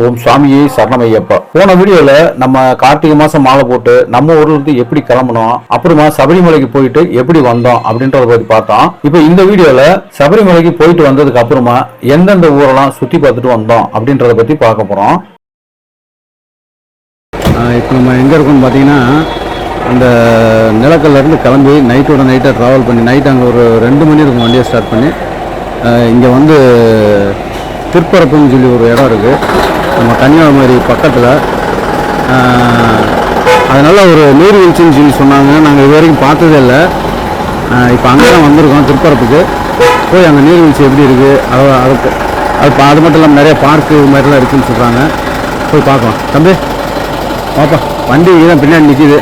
ஓம் சாமியே சரணமையப்பா. போன வீடியோல நம்ம கார்த்திகை மாசம் மாலை போட்டு நம்ம ஊர்ல இருந்து எப்படி கிளம்பணும், அப்புறமா சபரிமலைக்கு போயிட்டு எப்படி வந்தோம் அப்படின்றத பத்தி பார்த்தோம். இப்ப இந்த வீடியோல சபரிமலைக்கு போயிட்டு வந்ததுக்கு அப்புறமா எந்தெந்த ஊரெல்லாம் சுத்தி பார்த்துட்டு வந்தோம் அப்படின்றத பத்தி பார்க்க போறோம். இப்போ நம்ம எங்க இருக்கோம்னு பாத்தீங்கன்னா, அந்த நிலக்கல்ல இருந்து கிளம்பி நைட்டோட நைட்டாக ட்ராவல் பண்ணி நைட் அங்கே ஒரு 2 மணி இருக்கும் வண்டியை ஸ்டார்ட் பண்ணி இங்கே வந்து திருப்பரப்புன்னு சொல்லி ஒரு இடம் இருக்குது நம்ம கன்னியாகுமரி பக்கத்தில். அதனால் ஒரு நீர்வீழ்ச்சின்னு சொல்லி சொன்னாங்க. நாங்கள் இது வரைக்கும் பார்த்ததே இல்லை. இப்போ அங்கே தான் வந்திருக்கோம் திருப்பரப்புக்கு. போய் அந்த நீர்வீழ்ச்சி எப்படி இருக்குது அது மட்டும் இல்லாமல் நிறைய பார்க்கு இது மாதிரிலாம் இருக்குதுன்னு சொல்கிறாங்க. போய் பார்க்கலாம். தம்பி பாப்பா, வண்டி தான் பின்னாடி நிற்கிது.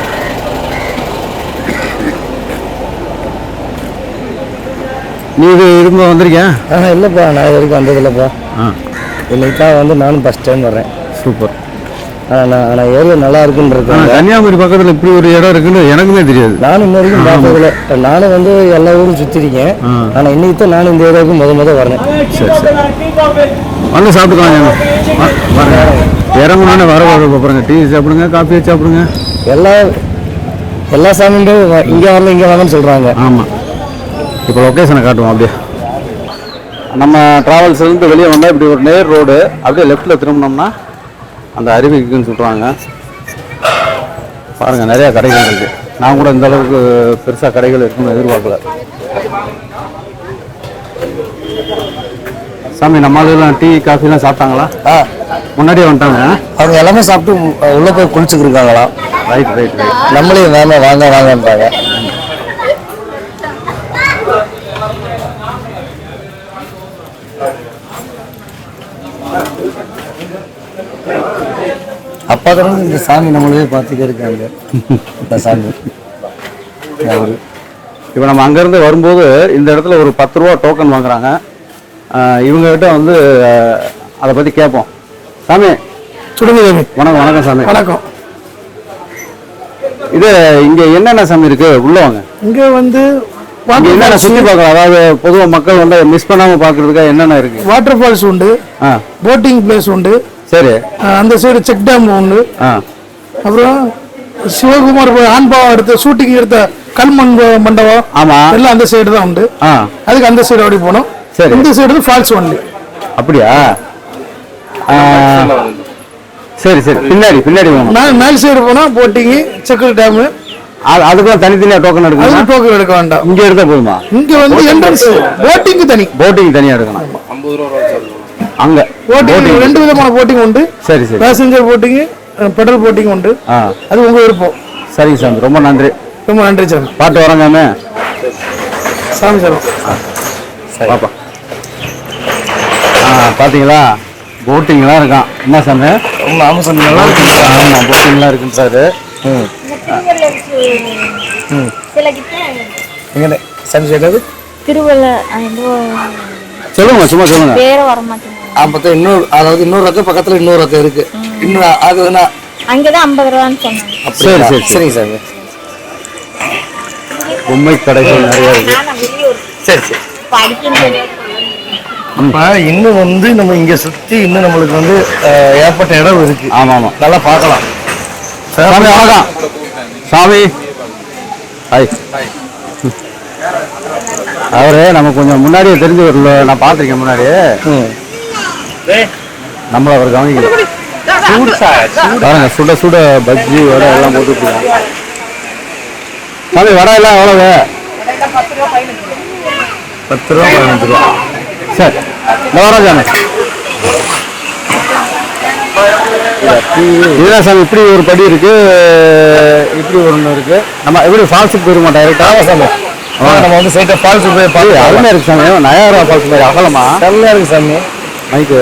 நீ இது இருக்கும்போது வந்திருக்கேன்? இல்லைப்பா, நான் இது வரைக்கும் வந்ததில்லைப்பா. இன்னைக்காக வந்து நானும் ஃபஸ்ட் டைம் வர்றேன். சூப்பர். ஆனால் ஏரியா நல்லா இருக்குன்றது. கன்னியாகுமரி பக்கத்தில் இப்படி ஒரு இடம் இருக்குன்னு எனக்குமே தெரியாது. நானும் இன்ன வரைக்கும் பார்த்ததில்ல. நானும் வந்து எல்லா ஊரும் சுற்றிருக்கேன். ஆனால் இன்னைக்கு தான் நானும் இந்த ஏரியாவுக்கு முத வரேன். சரி சரி, வந்து சாப்பிட்டுக்கலாம். இறங்கணுன்னு வர பாருங்க, டீ சாப்பிடுங்க, காஃபி சாப்பிடுங்க. எல்லா சாமியும் இங்கே வரல இங்கே வாங்கன்னு சொல்கிறாங்க. ஆமாம். இப்போ லொக்கேஷனை காட்டுவோம். அப்படியே நம்ம ட்ராவல்ஸ்லேருந்து வெளியே வந்தால் இப்படி ஒரு நேர் ரோடு, அப்படியே லெஃப்ட்டில் திரும்பினோம்னா அந்த அருவிக்குன்னு சொல்கிறாங்க. பாருங்கள், நிறையா கடைகள் இருக்குது. நான் கூட இந்த அளவுக்கு பெருசாக கடைகள் இருக்குன்னு எதிர்பார்க்கல. சாமி, நம்ம ஆளுலாம் டீ காஃபிலாம் சாப்பிட்டாங்களா? முன்னாடியே வந்துட்டாங்க. அவங்க எல்லாமே சாப்பிட்டு உள்ளே போய் குளிச்சுக்கிருக்காங்களா? Right right right. நம்மளே வாங்கன்றாங்க. அப்பா தான் இந்த சாமி நம்மளே பார்த்துக்க இருக்காங்க. இந்த சாமி இப்போ நம்ம அங்கேருந்து வரும்போது இந்த இடத்துல ஒரு 10 ரூபா டோக்கன் வாங்குறாங்க. இவங்ககிட்ட வந்து அதை பற்றி கேட்போம். சாமி சொல்லுங்க. வணக்கம். வணக்கம் சாமி. வணக்கம். இது இங்கே என்னென்ன சாமி இருக்குது? உள்ள வாங்க. இங்கே வந்து என்னென்ன சுற்றி பார்க்கலாம், அதாவது பொதுவாக மக்கள் வந்து மிஸ் பண்ணாமல் பார்க்கறதுக்காக என்னென்ன இருக்குது? வாட்டர் ஃபால்ஸ் உண்டு, போட்டிங் பிளேஸ் உண்டு. சரி. அந்த சைடு செக் டேம் உண்டு. அப்புறம் சிவகுமார் ஆண்பாவம் எடுத்த ஷூட்டிங் எடுத்த கல்மண் மண்டபம். ஆமா, எல்லாம் அந்த சைடு தான் உண்டு. அதுக்கு அந்த சைடு அப்படி போனோம். சரி. இந்த சைடு ஃபால்ஸ் ஒன்லி. அப்படியா? சரி சரி. பின்னாடி மேல் சைடு போனா போட்டிங் செக்கு டேம். அதுக்கெல்லாம் தனித்தனியாக டோக்கன் எடுக்கணும். டோக்கன் எடுக்க வேண்டாம், இங்கே எடுத்தா போதுமா? இங்க வந்து என்ட்ரன்ஸ் போட்டிங் தனியாக எடுக்கணும். 50 ரூபா அங்க போட்டிங் 2 விதமான போட்டிங் உண்டு. சரி சரி. பேசஞ்சர் போட்டிங், பெட்ரோல் போட்டிங் உண்டு. அது உங்க விருப்பம். சரி சாமி, ரொம்ப நன்றி. ரொம்ப நன்றி சாமி. பாட்டு வராங்க சாமி. சார் பாப்பா, பார்த்தீங்களா போட்டிங்லாம் இருக்கான். என்ன சாமி? ஆமாம் சாமி, நல்லா இருக்கு. ஆமாம், போட்டிங்லாம் இருக்குன்னு சார். சொல்லுங்க, சும்மா சொல்லுங்க. இன்னொரு ரக்கம் பக்கத்துல இன்னொரு ரக்கம் இருக்கு. இன்னும் அது அங்கதான் 50 ரூபான்னு சொன்னாங்க. சரி சரி சரிங்க சார். பொம்மை கடைகள் நிறைய இருக்கு. சரி சரி. அப்ப இன்னும் வந்து நம்ம இங்க சுத்தி இன்னும் நம்மளுக்கு வந்து ஏற்பட்ட இடம் இருக்கு. ஆமா ஆமா, நல்லா பார்க்கலாம். சாமி வணக்கம். சாமி ஹாய். அவரு நம்ம கொஞ்சம் முன்னாடியே தெரிஞ்சு வரல, நான் பார்த்துருக்கேன் முன்னாடியே. நம்மள அவர் கவனிக்கல. பாருங்க, சுட சுட பஜ்ஜி வடை எல்லாம் போட்டுருக்காங்க. சாமி, வடை எல்லாம் எவ்வளவு? 10 ரூபா 15 ரூபா. சரி, இந்த வரோம் சாமி. இதுதான் சாமி, இப்படி ஒரு படி இருக்கு, இப்படி ஒன்று இருக்கு. நம்ம எப்படி ஃபால்ஸுக்கு போயிருமா டைரக்டா? சாமி நம்ம வந்து சைட்டை ஃபால்ஸ் போய் பார்த்து அருமையாக இருக்கு சாமி. 9,000 ஃபால்ஸ் மாதிரி அகலமா செம்மையாக இருக்கு சாமி. மைக்கு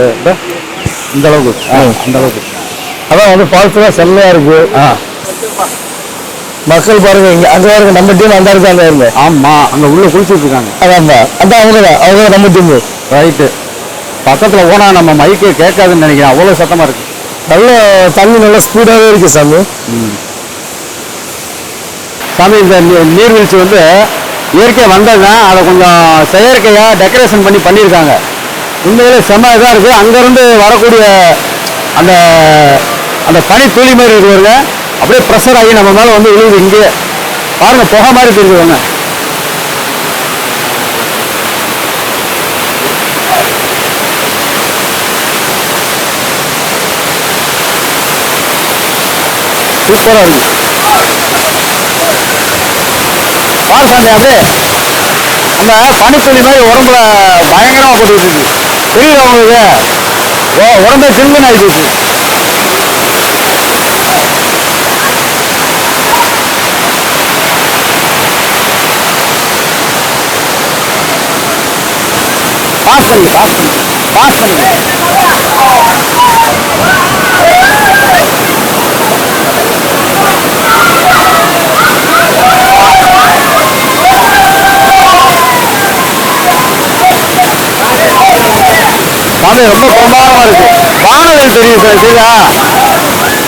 இந்த அளவுக்கு, அந்த அளவுக்கு. அதான் வந்து ஃபால்ஸ் தான் செம்மையாக இருக்கு. மக்கள் பாருங்க, இங்கே அங்கே பாருங்க, நம்ம டீம் அந்த இருக்கு, அங்கே இருங்க. ஆமாம், அங்கே உள்ளே குளிச்சுட்டு இருக்காங்க. அதான் அதான் அவங்க நம்ம டீம். ரைட்டு. பக்கத்தில் போனால் நம்ம மைக்கே கேட்காதுன்னு நினைக்கிறேன், அவ்வளோ சத்தமாக இருக்கு. நல்ல தண்ணி நல்லா ஸ்பீடாகவே இருக்கு சாமி. சாமி, இந்த நீர்வீழ்ச்சி வந்து இயற்கையாக வந்ததுதான், அதை கொஞ்சம் செயற்கையாக டெக்கரேஷன் பண்ணியிருக்காங்க. உண்மையிலே செம்ம இதாக இருக்குது. அங்கேருந்து வரக்கூடிய அந்த அந்த பனி துளி மாதிரி இருக்குங்க, அப்படியே ப்ரெஷர் ஆகி நம்ம மேலே வந்து விழுகுது. இங்கே பாருங்க, புகை மாதிரி தெரியுதுங்க. சூப்பராக இருக்கு. பாரு சாமி, அப்படியே அந்த பனித்துளி மாதிரி உடம்புல பயங்கரமா போட்டுக்கிட்டு இருக்கு. புரியுது உங்களுக்கு? உடம்பே சில்லுன்னு ஆயிடுச்சு. பாஸ் பண்ணி சாமி, ரொம்ப பிரமாதமா இருக்கு. வானவில் தெரியுது சார், சரியா?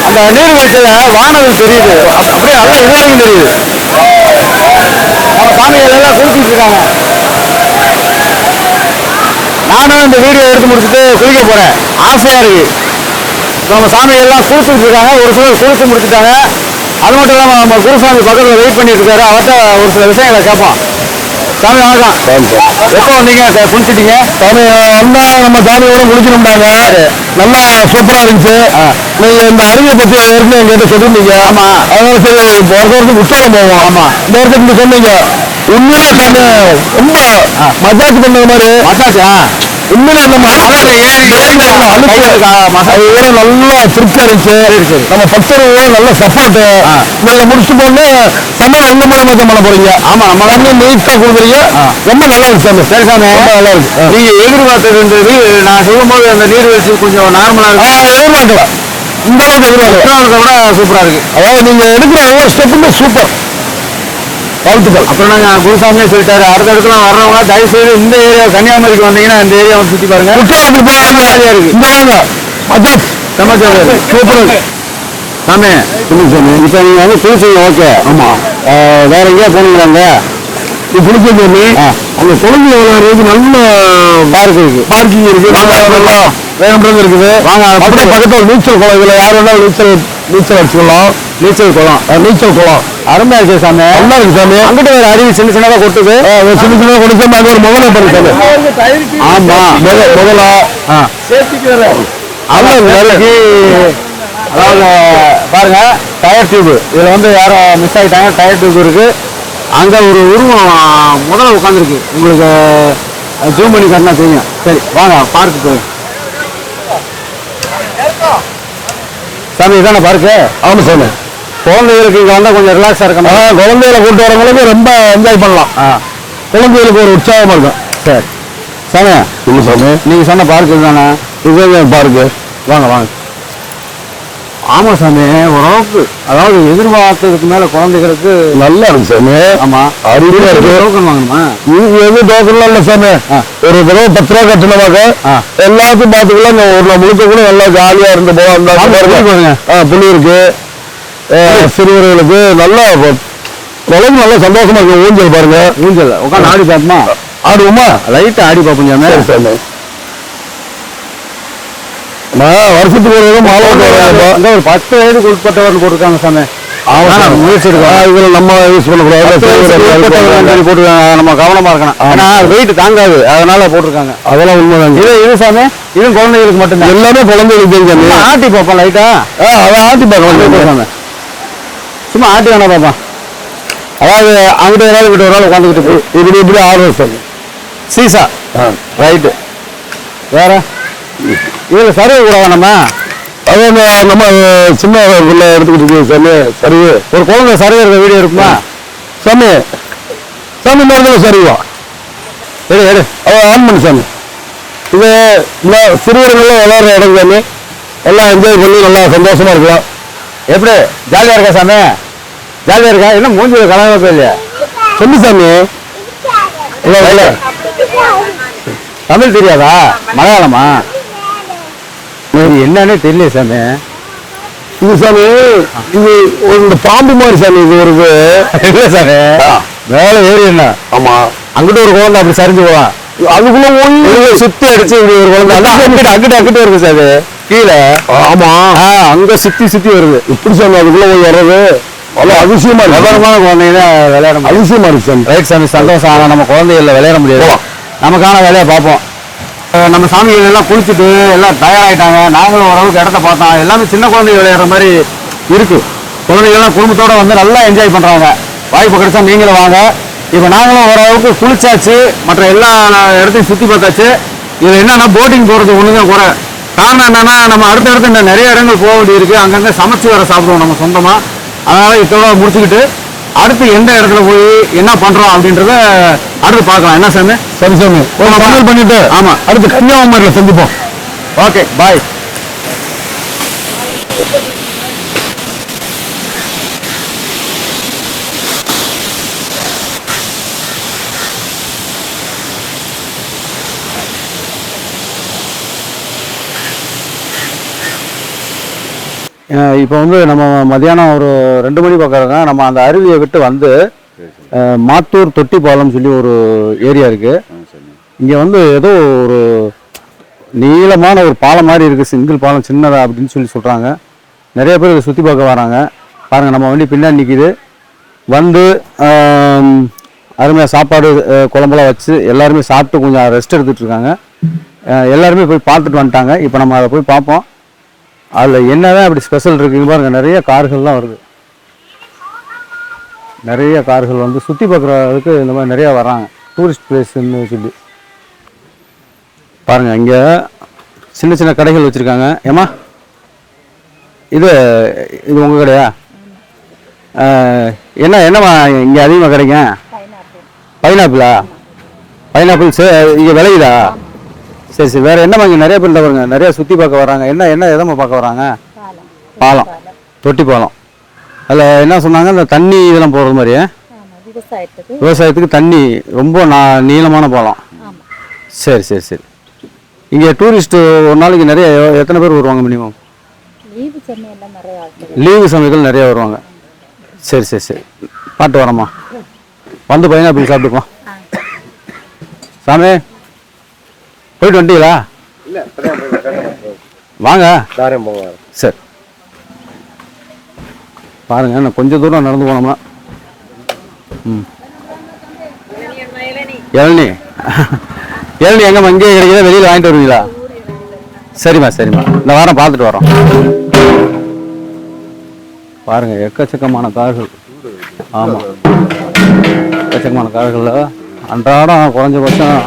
அந்த நீர்வீழ்ச்சியில வானவில் தெரியுது, அப்படியே நல்லா இதுவரைக்கும் தெரியுது. நம்ம சாமிகள் எல்லாம் குளிச்சுட்டு இருக்காங்க. நானும் இந்த வீடியோ எடுத்து முடிச்சுட்டு குளிக்க போறேன், ஆசையா இருக்கு. நம்ம சாமிகள் எல்லாம் குளிச்சுட்டு இருக்காங்க, ஒரு சிலர் குளிச்சு முடிச்சுட்டாங்க. அது மட்டும் இல்லாம நம்ம குருசாமி பக்கத்துல வெயிட் பண்ணிட்டு இருக்காரு, அவர்கிட்ட ஒரு சில விஷயங்களை கேட்போம். சாமி வணக்கம். எப்போ வந்தீங்க? குளிச்சுட்டீங்க? சாமி வந்தா நம்ம சாமியோட குளிக்கணும்டாங்க, நல்லா சூப்பரா இருந்துச்சு. நீங்க இந்த அருவியை பத்தி ஏற்கனவே எங்கிட்ட சொல்லிருந்தீங்க. ஆமா, அதனால சரி இப்போ ஒரு வருஷத்துக்கு உற்சாகம் போவோம். ஆமா, இந்த வருஷத்துக்கு நீங்க சொன்னீங்க. உண்மையிலே சாமி ரொம்ப மசாஜ் பண்ண மாதிரி. மசாஜா? உண்மையிலே நம்ம நல்லா திருப்தியா இருந்துச்சு. நம்ம பக்தர்கள் நல்ல சப்போர்ட். நீங்க முடிச்சுட்டு போன சம்பளம் எங்க மூலமா பண்ண போறீங்க? ஆமா, நம்ம நீட்டா கொடுக்குறீங்க, ரொம்ப நல்லா இருக்கு சாமி. சரி சாமி, ரொம்ப நல்லா இருக்கு. நீங்க எதிர்பார்த்தது நான் சொல்லும் போது அந்த நீர்வீழ்ச்சி கொஞ்சம் நார்மலா இருக்கு. எதிர்பார்க்கல, இந்த அளவுக்கு விட சூப்பரா இருக்கு. அதாவது நீங்க எடுக்கிற ஒவ்வொரு ஸ்டெப்புமே சூப்பர், வாழ்த்துக்கள். அப்புறம் நாங்கள் குருசாமியே சொல்லிட்டாரு, அடுத்த இடத்துலாம் வர்றவங்க தயவு செய்து இந்த ஏரியா கன்னியாகுமரிக்கு வந்தீங்கன்னா இந்த ஏரியாவை சுற்றி பாருங்க. குற்றாலத்துக்கு போக ஜாலியாக இருக்கு. இந்த வாங்க மஜாஸ் சமாச்சாரம் சூப்பர். சாமி சாமி, இப்போ நீங்கள் வந்து குளிச்சீங்க, ஓகே. ஆமாம், வேற எங்கேயா போனீங்களாங்க? இது குளிச்சீங்க, அங்கே குழந்தை விளையாடுறதுக்கு நல்ல பார்க் இருக்கு, பார்க்கிங் இருக்கு, நல்லா வேணுன்றது இருக்குது. வாங்க, அப்படியே பக்கத்தில் நீச்சல் குளம், இதில் யார் வேணாலும் நீச்சல் அடிச்சுக்கலாம். நீச்சல் குளம் அருமையா இருக்கு சாமி, நல்லா இருக்கு சாமி. அங்கிட்ட ஒரு அருவி சின்ன சின்னதா கொட்டுது, சின்ன சின்னதா கொண்டு சாமி. அங்க ஒரு முதலை பண்ணு சாமி. ஆமா, முதலா அதாவது பாருங்க, டயர் டியூப். இதுல வந்து யாரும் மிஸ் ஆகிட்டாங்க, டயர் டியூப் இருக்கு. அங்க ஒரு உருவம் முதல்ல உட்காந்துருக்கு, உங்களுக்கு ஜூம் பண்ணி காட்டினா தெரியும். சரி வாங்க, பார்க்கு போய். சாமி இதானே பார்க்கு? ஆமாம் சாமி. குழந்தைகளுக்கு இங்கே வந்தால் கொஞ்சம் ரிலாக்ஸாக இருக்கணும். குழந்தைகளை கூப்பிட்டு வரவங்களுக்கு ரொம்ப என்ஜாய் பண்ணலாம். குழந்தைகளுக்கு ஒரு உற்சாகமாக இருக்கும். சரி சாமி, இல்லை சாமி, நீங்கள் சொன்ன பார்க்கு தானே? இது பார்க்கு. வாங்க. ஆமாம் சாமி, ஓரளவுக்கு அதாவது எதிர்பார்த்ததுக்கு மேலே குழந்தைகளுக்கு நல்லா இருக்கு சாமி. ஆமாம், அருமையாக இருக்கு. டோக்கன் வாங்கணுமா? எது டோக்கன்லாம் இல்லை சாமி. ஒரு தடவை 10 ரூபா கட்டணமாக எல்லாத்தையும் பார்த்துக்கலாம். ஒரு நாள் முழுக்க கூட நல்லா ஜாலியாக இருந்து போவாங்க. புள்ளி இருக்கு, சிறுவர்களுக்கு நல்லா உலகம் நல்லா சந்தோஷமா இருக்கு. ஊஞ்சல் பாருங்க, ஊஞ்சல் உட்காந்து ஆடி பார்ப்போமா? ஆடுவோமா? லைட்டா ஆடி பார்ப்போம் சாமி. நான் வருஷத்துக்கு ஒரு மாவட்டம் ஒரு 10 வயதுக்கு உட்பட்டவர்கள் போட்டிருக்காங்க சாமி. முயற்சி இருக்கா? இதுல நம்ம யூஸ் பண்ணக்கூடாது, போட்டுருக்காங்க. நம்ம கவனமா இருக்கணும், ஆனா வெயிட் தாங்காது, அதனால போட்டிருக்காங்க. அதெல்லாம் உண்மைதாங்க. இது சாமி, இதுவும் குழந்தைகளுக்கு மட்டும்தான். எல்லாமே குழந்தைகளுக்கு தெரியும். ஆட்டி பார்ப்போம் லைட்டா. அதை ஆட்டி பார்க்கலாம். சும்மா ஆட்டி வேணா பார்ப்போம். அதாவது அங்கிட்ட ஒரு ஆள், கிட்ட ஒரு ஆள் உட்காந்துக்கிட்டு இப்படி ஆடுறோம் சாமி. Seesaw right. வேற இதில் சருவு கூடாதா? நம்ம அது நம்ம சின்ன பிள்ளை எடுத்துக்கிட்டு இருக்கு சாமி. சருவு ஒரு குழந்தை சருவு இருக்கிற வீடியோ இருக்குமா சாமி? சாமி மாதிரி சருவா எடு ஆன் பண்ணு சாமி. இது சிறுவர்கள்லாம் விளையாடுற இடம் சாமி. எல்லாம் என்ஜாய் பண்ணி நல்லா சந்தோஷமா இருக்கலாம். எப்படி ஜாலியாக இருக்கா சாமி? ஜாலியாக இருக்கா? என்ன மூஞ்சி கலங்க இல்லையா? சொல்லு சாமி. இல்லை தமிழ் தெரியாதா? மலையாளமா? என்னன்னே தெரியல சாமி. இது சாமி, இது ஒரு பாம்பு மாதிரி சாமி. இது ஒரு இல்லை சாமி, மேலே ஏறி என்ன? ஆமா, அங்கிட்ட ஒரு குழந்தை அப்படி சரிஞ்சு போவான். அதுக்குள்ள சுத்தி அடிச்சு இப்படி ஒரு குழந்தை அங்கிட்ட இருக்கு சாமி. கீழே. ஆமா, அங்க சுத்தி வருது. இப்படி சாமி அதுக்குள்ள போய் வர்றது அவ்வளோ அதிசயமா இருக்கு. விவரமான குழந்தைங்க விளையாட அதிசயமா இருக்கு சாமி. ரைட் சாமி, சந்தோஷம். ஆனால் நம்ம குழந்தைகள விளையாட முடியாது. நமக்கான வேலையை பார்ப்போம். நம்ம சாமிகள் எல்லாம் குளிச்சுட்டு எல்லாம் தயாராகிட்டாங்க. நாங்களும் ஓரளவுக்கு இடத்த பார்த்தோம். எல்லாமே சின்ன குழந்தைங்க விளையாடுற மாதிரி இருக்கு. குழந்தைகள்லாம் குடும்பத்தோட வந்து நல்லா என்ஜாய் பண்றாங்க. வாய்ப்பு கிடைச்சா நீங்களும் வாங்க. இப்போ நாங்களும் ஓரளவுக்கு குளிச்சாச்சு, மற்ற எல்லா இடத்தையும் சுற்றி பார்த்தாச்சு. இது என்னன்னா போட்டிங் போகிறது ஒன்றுதான் குறை. காரணம் என்னன்னா நம்ம அடுத்தடுத்து இந்த நிறைய இடங்கள் போக வேண்டியிருக்கு. அங்கங்கே சமைச்சு வர சாப்பிடுவோம் நம்ம சொந்தமாக. அதனால இதோட முடிச்சுக்கிட்டு அடுத்து எந்த இடத்துல போய் என்ன பண்றோம் அப்படின்றத அடுத்து பார்க்கலாம். என்ன சாமி? சரி சாமி, சமையல் பண்ணிட்டு ஆமா அடுத்து கன்னியாகுமரியில் சந்திப்போம். ஓகே, பாய். இப்போ வந்து நம்ம மதியானம் ஒரு 2 மணி பக்கம் நம்ம அந்த அருவியை விட்டு வந்து மாத்தூர் தொட்டிப்பாலம் சொல்லி ஒரு ஏரியா இருக்கு. இங்கே வந்து ஏதோ ஒரு நீளமான ஒரு பாலம் மாதிரி இருக்குது, சிங்கிள் பாலம் சின்னதா அப்படின்னு சொல்கிறாங்க. நிறைய பேர் இதை சுற்றி பார்க்க வராங்க. பாருங்கள், நம்ம வண்டி பின்னாடி நிற்கிது. வந்து அருமையாக சாப்பாடு குழம்புலாம் வச்சு எல்லாருமே சாப்பிட்டு கொஞ்சம் ரெஸ்ட் எடுத்துகிட்டு இருக்காங்க. எல்லாருமே போய் பார்த்துட்டு வந்துட்டாங்க. இப்போ நம்ம அதை போய் பார்ப்போம். அதில் என்னதான் அப்படி ஸ்பெஷல் இருக்குங்க பாருங்கள். நிறைய கார்கள்லாம் வருது. நிறைய கார்கள் வந்து சுற்றி பார்க்குறதுக்கு இந்த மாதிரி நிறையா வராங்க. டூரிஸ்ட் பிளேஸ்ன்னு சொல்லி பாருங்கள். இங்கே சின்ன சின்ன கடைகள் வச்சுருக்காங்க. ஏம்மா, இது உங்கள் கடையா? என்னம்மா இங்கே அதிகமாக கிடைக்கும்? பைனாப்பிளா? பைனாப்பிள் இங்கே விளையுதா? சரி சரி. வேறு என்னம்மா இங்கே நிறைய பேர் பாருங்க, நிறையா சுற்றி பார்க்க வராங்க. என்ன எதம்மா பார்க்க வராங்க? பாலம், தொட்டி பாலம். அதில் என்ன சொன்னாங்க, இந்த தண்ணி இதெல்லாம் போகிறது மாதிரி விவசாயத்துக்கு தண்ணி ரொம்ப நீளமான பாலம். சரி சரி சரி. இங்கே டூரிஸ்ட்டு ஒரு நாளைக்கு நிறைய எத்தனை பேர் வருவாங்க மினிமம்? லீவு சமயத்தில் நிறைய வருவாங்க. சரி சரி சரி. பாட்டு வரம்மா, வந்து பைனாப்பிள் சாப்பிட்டுப்போம். சாமி, போயிட்டு வந்துட்டீங்களா? வாங்க. சரி, பாருங்க, நான் கொஞ்சம் தூரம் நடந்து போனோம்னா இளநீ இளநீ எங்கம்மா இங்கே கிடைக்குதா? வெளியில் வாங்கிட்டு வருவீங்களா? சரிம்மா சரிம்மா, இந்த வாரம் பார்த்துட்டு வரோம். பாருங்க, எக்கச்சக்கமான கார்கள். ஆமாம், எக்கச்சக்கமான கார்களில் அன்றாடம் குறைஞ்சபட்சம்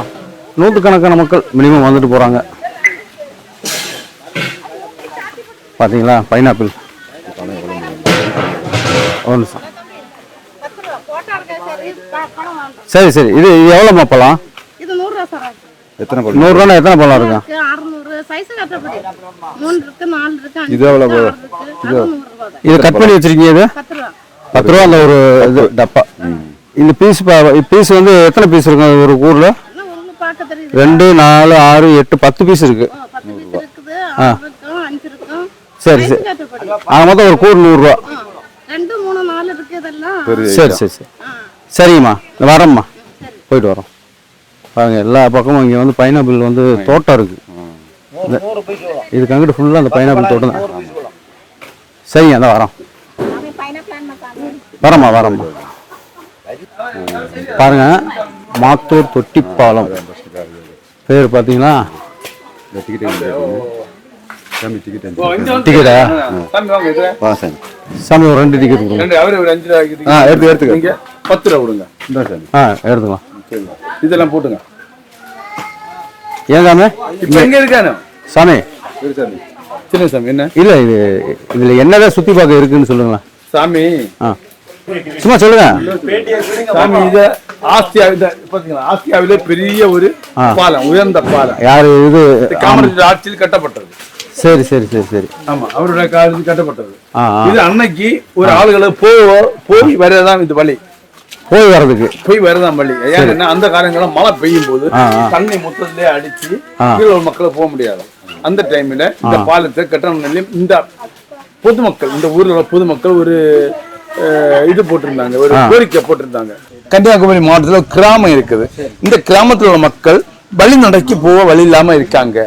100கணக்கான மக்கள் மினிமம் வந்துட்டு போகிறாங்க. பார்த்தீங்களா பைனாப்பிள்? ஒன்று சரி சரி. இது எவ்வளோம்மா பழம்? எத்தனை பழம்? 100 ரூபா. எத்தனை பழம் இருக்கும்? இது எவ்வளோ? இது கட் பண்ணி வச்சிருக்கீங்க. இது 10 ரூபா. அந்த ஒரு இது டப்பா. இந்த பீஸ் வந்து எத்தனை பீஸ் இருக்கும் ஒரு ஊரில்? 2, 4, 6, 8, 10 பீஸ் இருக்கு. சரி சரி. மொத்தம் ஒரு கூறு 100 ரூபா. சரி சரி சரி. சரிங்கம்மா, வரேம்மா, போயிட்டு வரோம். பாருங்க, எல்லா பக்கமும் இங்கே வந்து பைனாப்பிள் வந்து தோட்டம் இருக்கு. இதுக்கு அங்கிட்டு ஃபுல்லாக அந்த பைனாப்பிள் தோட்டம் தான். சரிங்க, அந்த வரோம். வரம்மா. பாருங்க, மாத்தூர் தொட்டிப்பாலம் பேர் பார்த்தீங்களா? டிக்கெட்டா? சாமி ஒரு 2 டிக்கெட் கொடுங்க. எடுத்துக்க. 10 ரூபா கொடுங்க. எடுத்துக்கலாம். இதெல்லாம் போட்டுங்க. ஏன் சாமி இப்போ எங்கே இருக்கானு? சாமி சின்ன சாமி என்ன இல்லை, இதில் என்னதான் சுற்றி பார்க்க இருக்குன்னு சொல்லுங்களா சாமி? சும்மா சொல்லுங்க சாமி. இது ஆசியாவிலே பெரிய ஒரு பாலம், உயர்ந்த பாலம். யாரு இது? காமராஜர் ஆட்சியில் கட்டப்பட்டது. சரி சரி சரி சரி. ஆமா, அவருடைய காலத்தில் கட்டப்பட்டது. இது அன்னைக்கு ஒரு ஆளுகளை போய் வரதான் இது வழி. போய் வரதான் வழி. ஏன்னா அந்த காலங்களில் மழை பெய்யும் போது தண்ணி மொத்தத்திலே அடிச்சு கீழே மக்களை போக முடியாது. அந்த டைம்ல இந்த பாலத்தை கட்டணம் இந்த பொதுமக்கள், இந்த ஊர்ல உள்ள பொதுமக்கள் ஒரு இது போட்டிருந்தாங்க, ஒரு கோரிக்கை போட்டிருந்தாங்க. கன்னியாகுமரி மாவட்டத்தில் கிராமம் இருக்குது. இந்த கிராமத்தில் உள்ள மக்கள் வழி நடக்கி போக வழி இல்லாம இருக்காங்க.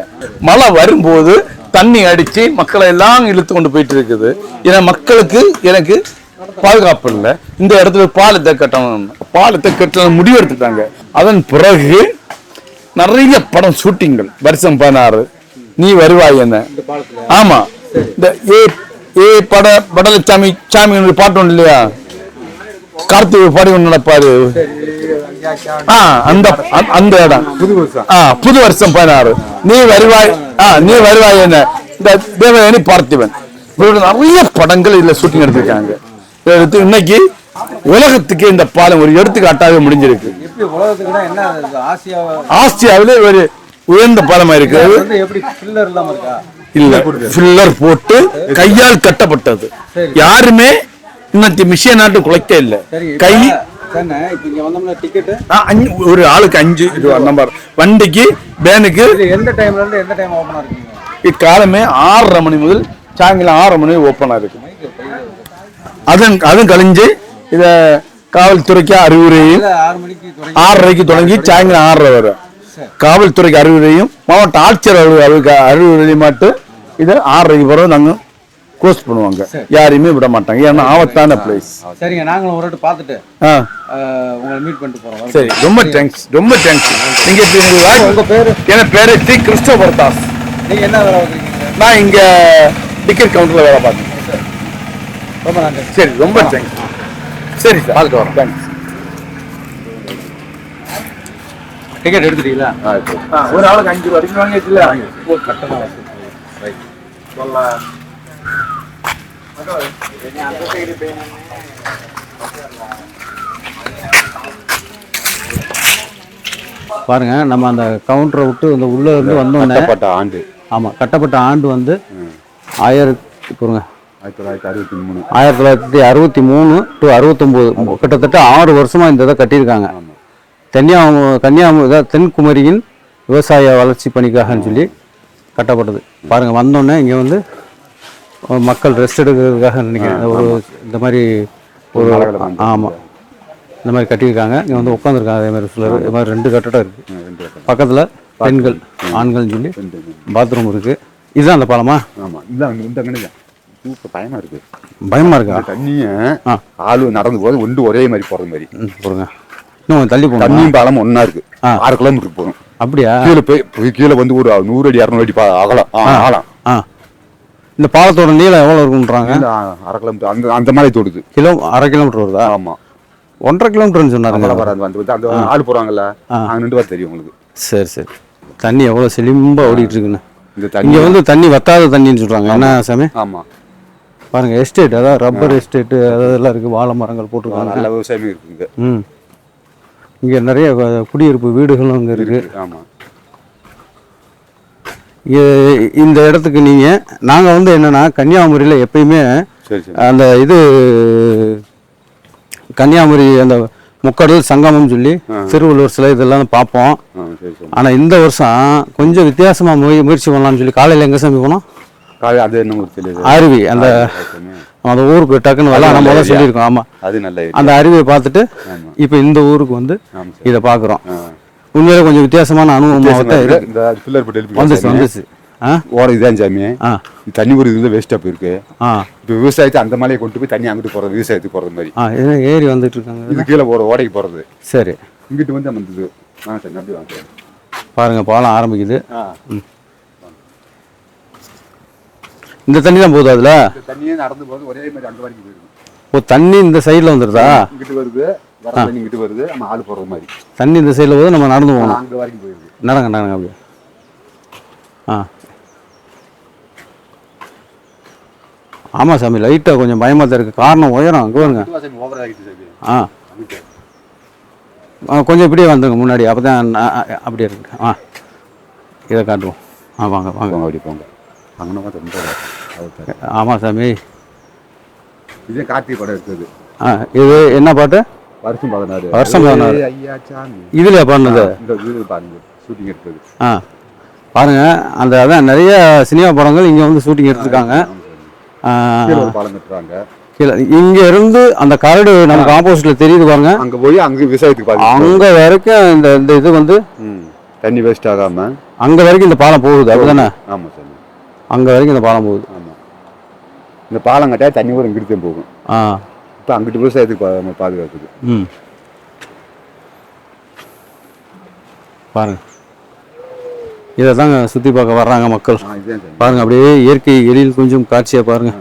மழை வரும்போது தண்ணி அடிச்சு மக்களை எல்லாம் இழுத்து கொண்டு போயிட்டு இருக்குது. ஏன்னா மக்களுக்கு எனக்கு பாதுகாப்பு இல்லை. இந்த இடத்துல பாலத்தை கட்டணும் முடிவெடுத்துட்டாங்க. அதன் பிறகு நிறைய படம் ஷூட்டிங்கள் வருஷம் 16 நீ வருவாய் என்ன. ஆமா, இந்த ஏ படலசாமி சாமி பாட்டு ஒன்று இல்லையா, கார்த்திகை பாடி ஒன்று நடப்பாரு. அந்த இடம் புது வருஷம் 16 நீ வருவாய் என்ன, இந்த தேவயானி பார்த்திபன் நிறைய படங்கள் இதுல ஷூட்டிங் எடுத்திருக்காங்க. இன்னைக்கு உலகத்துக்கு இந்த பாலம் ஒரு எடுத்துக்காட்டாக முடிஞ்சிருக்கு. ஆசியாவிலே ஒரு உயர்ந்த பாலமா இருக்கு. இல்ல, ஃபில்லர் போட்டு கையால் கட்டப்பட்டது. யாருமே இன்னைக்கு மிஷின் நாட்டு குலைக்க இல்ல. கை ஒரு ஆளுக்கு 5 நம்பர் வண்டிக்கு வேனுக்கு. எந்த டைம்ல இருந்து எந்த டைம் ஓபனா இருக்கு? காலமே 6:30 மணி முதல் சாயங்காலம் 6 மணி ஓப்பனா இருக்கு. அதுவும் கழிஞ்சு இத காவல்துறைக்கு அறிவுரையும் 6:30 தொடங்கி சாயங்காலம் 6:30 வரை காவல்துறைக்கு அறிவுரையும் மாவட்ட ஆட்சியர் அறிவுரையும் மட்டும் இதை 6:30 பிறகு நாங்க க்ளோஸ் பண்ணுவாங்க. யாரையுமே விட மாட்டாங்க. ஏன்னா ஆபத்தான பிளேஸ். சரிங்க, நாங்களும் ஒரு பார்த்துட்டு உங்களை மீட் பண்ணிட்டு போறோம். சரி, ரொம்ப தேங்க்ஸ். நீங்க உங்க பேரு? என் பேரு டி கிறிஸ்டோபர் தாஸ். நீங்க என்ன வேலை பார்க்குறீங்க? நான் இங்க டிக்கெட் கவுண்டர்ல வேலை பார்க்குறேன். ரொம்ப நன்றி. சரி, ரொம்ப தேங்க்ஸ். சரி சார், பார்த்துட்டு வரோம். தேங்க்ஸ். டிக்கெட் எடுத்துட்டீங்களா? ஒரு ஆளுக்கு 5 ரூபா அடிக்கணும். வாங்கிடுச்சுல கட்டணம். பாருங்க, நம்ம அந்த கவுண்டரை விட்டு அந்த உள்ள இருந்து வந்தோடனே ஆண்டு. ஆமா, கட்டப்பட்ட ஆண்டு வந்து 1963 டு 69, கிட்டத்தட்ட 6 வருஷமா இந்த இதை கட்டியிருக்காங்க. கன்னியாகுமரி தென்குமரியின் விவசாய வளர்ச்சி பணிக்காகன்னு சொல்லி கட்டப்பட்டது. பாருங்க, வந்தோடனே இங்கே வந்து மக்கள் ரெஸ்ட் எடுக்கிறதுக்காக நினைக்கிறேன். ஒரு இந்த மாதிரி ஒரு ஆமாம், இந்த மாதிரி கட்டியிருக்காங்க. இங்கே வந்து உட்காந்துருக்காங்க. அதே மாதிரி சிலர் இது மாதிரி 2 கட்டடம் இருக்குது. பக்கத்தில் பெண்கள் ஆண்கள்னு சொல்லி பாத்ரூம் இருக்குது. இதுதான் அந்த பாலமா? ஆமாம், இதுதான் இந்த கணிதம். பயமா இருக்கு. பயமா இருக்கா? தண்ணியை ஆளு நடந்து போது ஒன்று ஒரே மாதிரி போறது மாதிரி போடுங்க. இன்னும் தள்ளி போகணும். தண்ணியும் பாலம் ஒன்னா இருக்கு. 6 கிலோமீட்டருக்கு போகணும். அப்படியா? கீழே போய் கீழே வந்து ஒரு 100 அடி 200 அடி ஆகலாம். இந்த பாலத்தோட நீளம் எவ்வளோ இருக்குன்றாங்க? 1/2 கிலோமீட்டர் அந்த மாதிரி தொடுது. 1/2 கிலோமீட்டர் வருதா? ஆமா, 1.5 கிலோமீட்டர்னு சொன்னாங்க. அந்த ஆள் போறாங்கல்ல, அங்க நின்று பார்த்து தெரியும் உங்களுக்கு. சரி சரி. தண்ணி எவ்வளோ செழிம்பா ஓடிட்டு இருக்குன்னு. இங்க வந்து தண்ணி வத்தாத தண்ணின்னு சொல்றாங்க. என்ன சாமி? ஆமா, பாருங்க, எஸ்டேட், அதாவது ரப்பர் எஸ்டேட்டு அதெல்லாம் இருக்கு. வாழை மரங்கள் போட்டிருக்காங்க. நல்ல விவசாயமே இருக்குங்க. இங்க நிறைய குடியிருப்பு வீடுகளும் அங்க இருக்கு. ஆமா, இந்த இடத்துக்கு நாங்கள் வந்து என்னென்னா, கன்னியாகுமரியில் எப்பயுமே அந்த இது கன்னியாகுமரி அந்த முக்கடல் சங்கமம் சொல்லி திருவள்ளுவர் சிலை இதெல்லாம் பார்ப்போம். ஆனால் இந்த வருஷம் கொஞ்சம் வித்தியாசமாக முயற்சி பண்ணலாம்னு சொல்லி காலையில் எங்கே சாமி போனோம்? அருவி, அந்த அந்த ஊருக்கு டக்குன்னு வரலாம். நம்ம தான் சொல்லியிருக்கோம். ஆமாம், அந்த அருவியை பார்த்துட்டு இப்போ இந்த ஊருக்கு வந்து இதை பார்க்குறோம். உண்மையில கொஞ்சம் வித்தியாசமான அனுபவம் வந்துச்சு. இதுதான் சாமி, தண்ணி ஒரு இதுல வேஸ்டா போயிருக்கு. இப்போ விவசாயத்தை அந்த மலையை கொண்டு போய் தண்ணி அங்கிட்டு போறது, விவசாயத்துக்கு போறது மாதிரி ஏறி வந்துட்டு இருக்காங்க. இது கீழே போற ஓடைக்கு போறது. சரி, இங்கிட்டு வந்து வந்தது. அப்படி வாங்க பாருங்க, பாலம் ஆரம்பிக்குது. இந்த தண்ணி தான் போகுது. அதுல தண்ணியே நடந்து போகுது. ஒரே மாதிரி அங்க வரைக்கும் போயிருக்கு. ஓ, தண்ணி இந்த சைடுல வந்துருதா? இங்கிட்டு வருது, இங்கிட்டு வருது. நம்ம ஆள் போறது மாதிரி தண்ணி இந்த சைடுல போகுது. நம்ம நடந்து போகணும். அங்க வரைக்கும் போயிருக்கு. நடங்க அப்படியே. ஆமாம் சாமி, லைட்டாக கொஞ்சம் பயமாக தான் இருக்குது. காரணம் உயரம். அங்கே வருங்க. கொஞ்சம் இப்படியே வந்துங்க முன்னாடி. அப்போ தான் அப்படியே இருக்கு. இதை காட்டுவோம். வாங்க வாங்க, அப்படி போங்க. ஆமாம் சாமி, இதே கார்த்திகை படம் எடுத்தது. இது என்ன பாட்டு? வருஷம் 16. வருஷம் 16. இதுல பண்ணது ஷூட்டிங் எடுத்தது. பாருங்க, அந்த அதான் நிறைய சினிமா படங்கள் இங்கே வந்து ஷூட்டிங் எடுத்திருக்காங்க. பாலம் கட்டுறாங்க. இங்க இருந்து அந்த கரடு நமக்கு ஆப்போசிட்ல தெரியுது பாருங்க. அங்க போய் அங்க விவசாயத்துக்கு அங்க வரைக்கும் இந்த இது வந்து தண்ணி வேஸ்ட் ஆகாம அங்க வரைக்கும் இந்த பாலம் போகுது. அப்படிதானே? ஆமா சார். அங்கே வரைக்கும் இந்த பாலம் போகுது. ஆமாம், இந்த பாலம் கட்டாய தண்ணி கூட இங்கிட்டு போகும். இப்போ அங்கிட்டு விவசாயத்துக்கு பாதுகாக்குது. பாருங்க, இதை தாங்க சுற்றி பார்க்க வர்றாங்க மக்கள். பாருங்க, அப்படியே இயற்கை எழில் கொஞ்சம் காட்சியாக பாருங்க.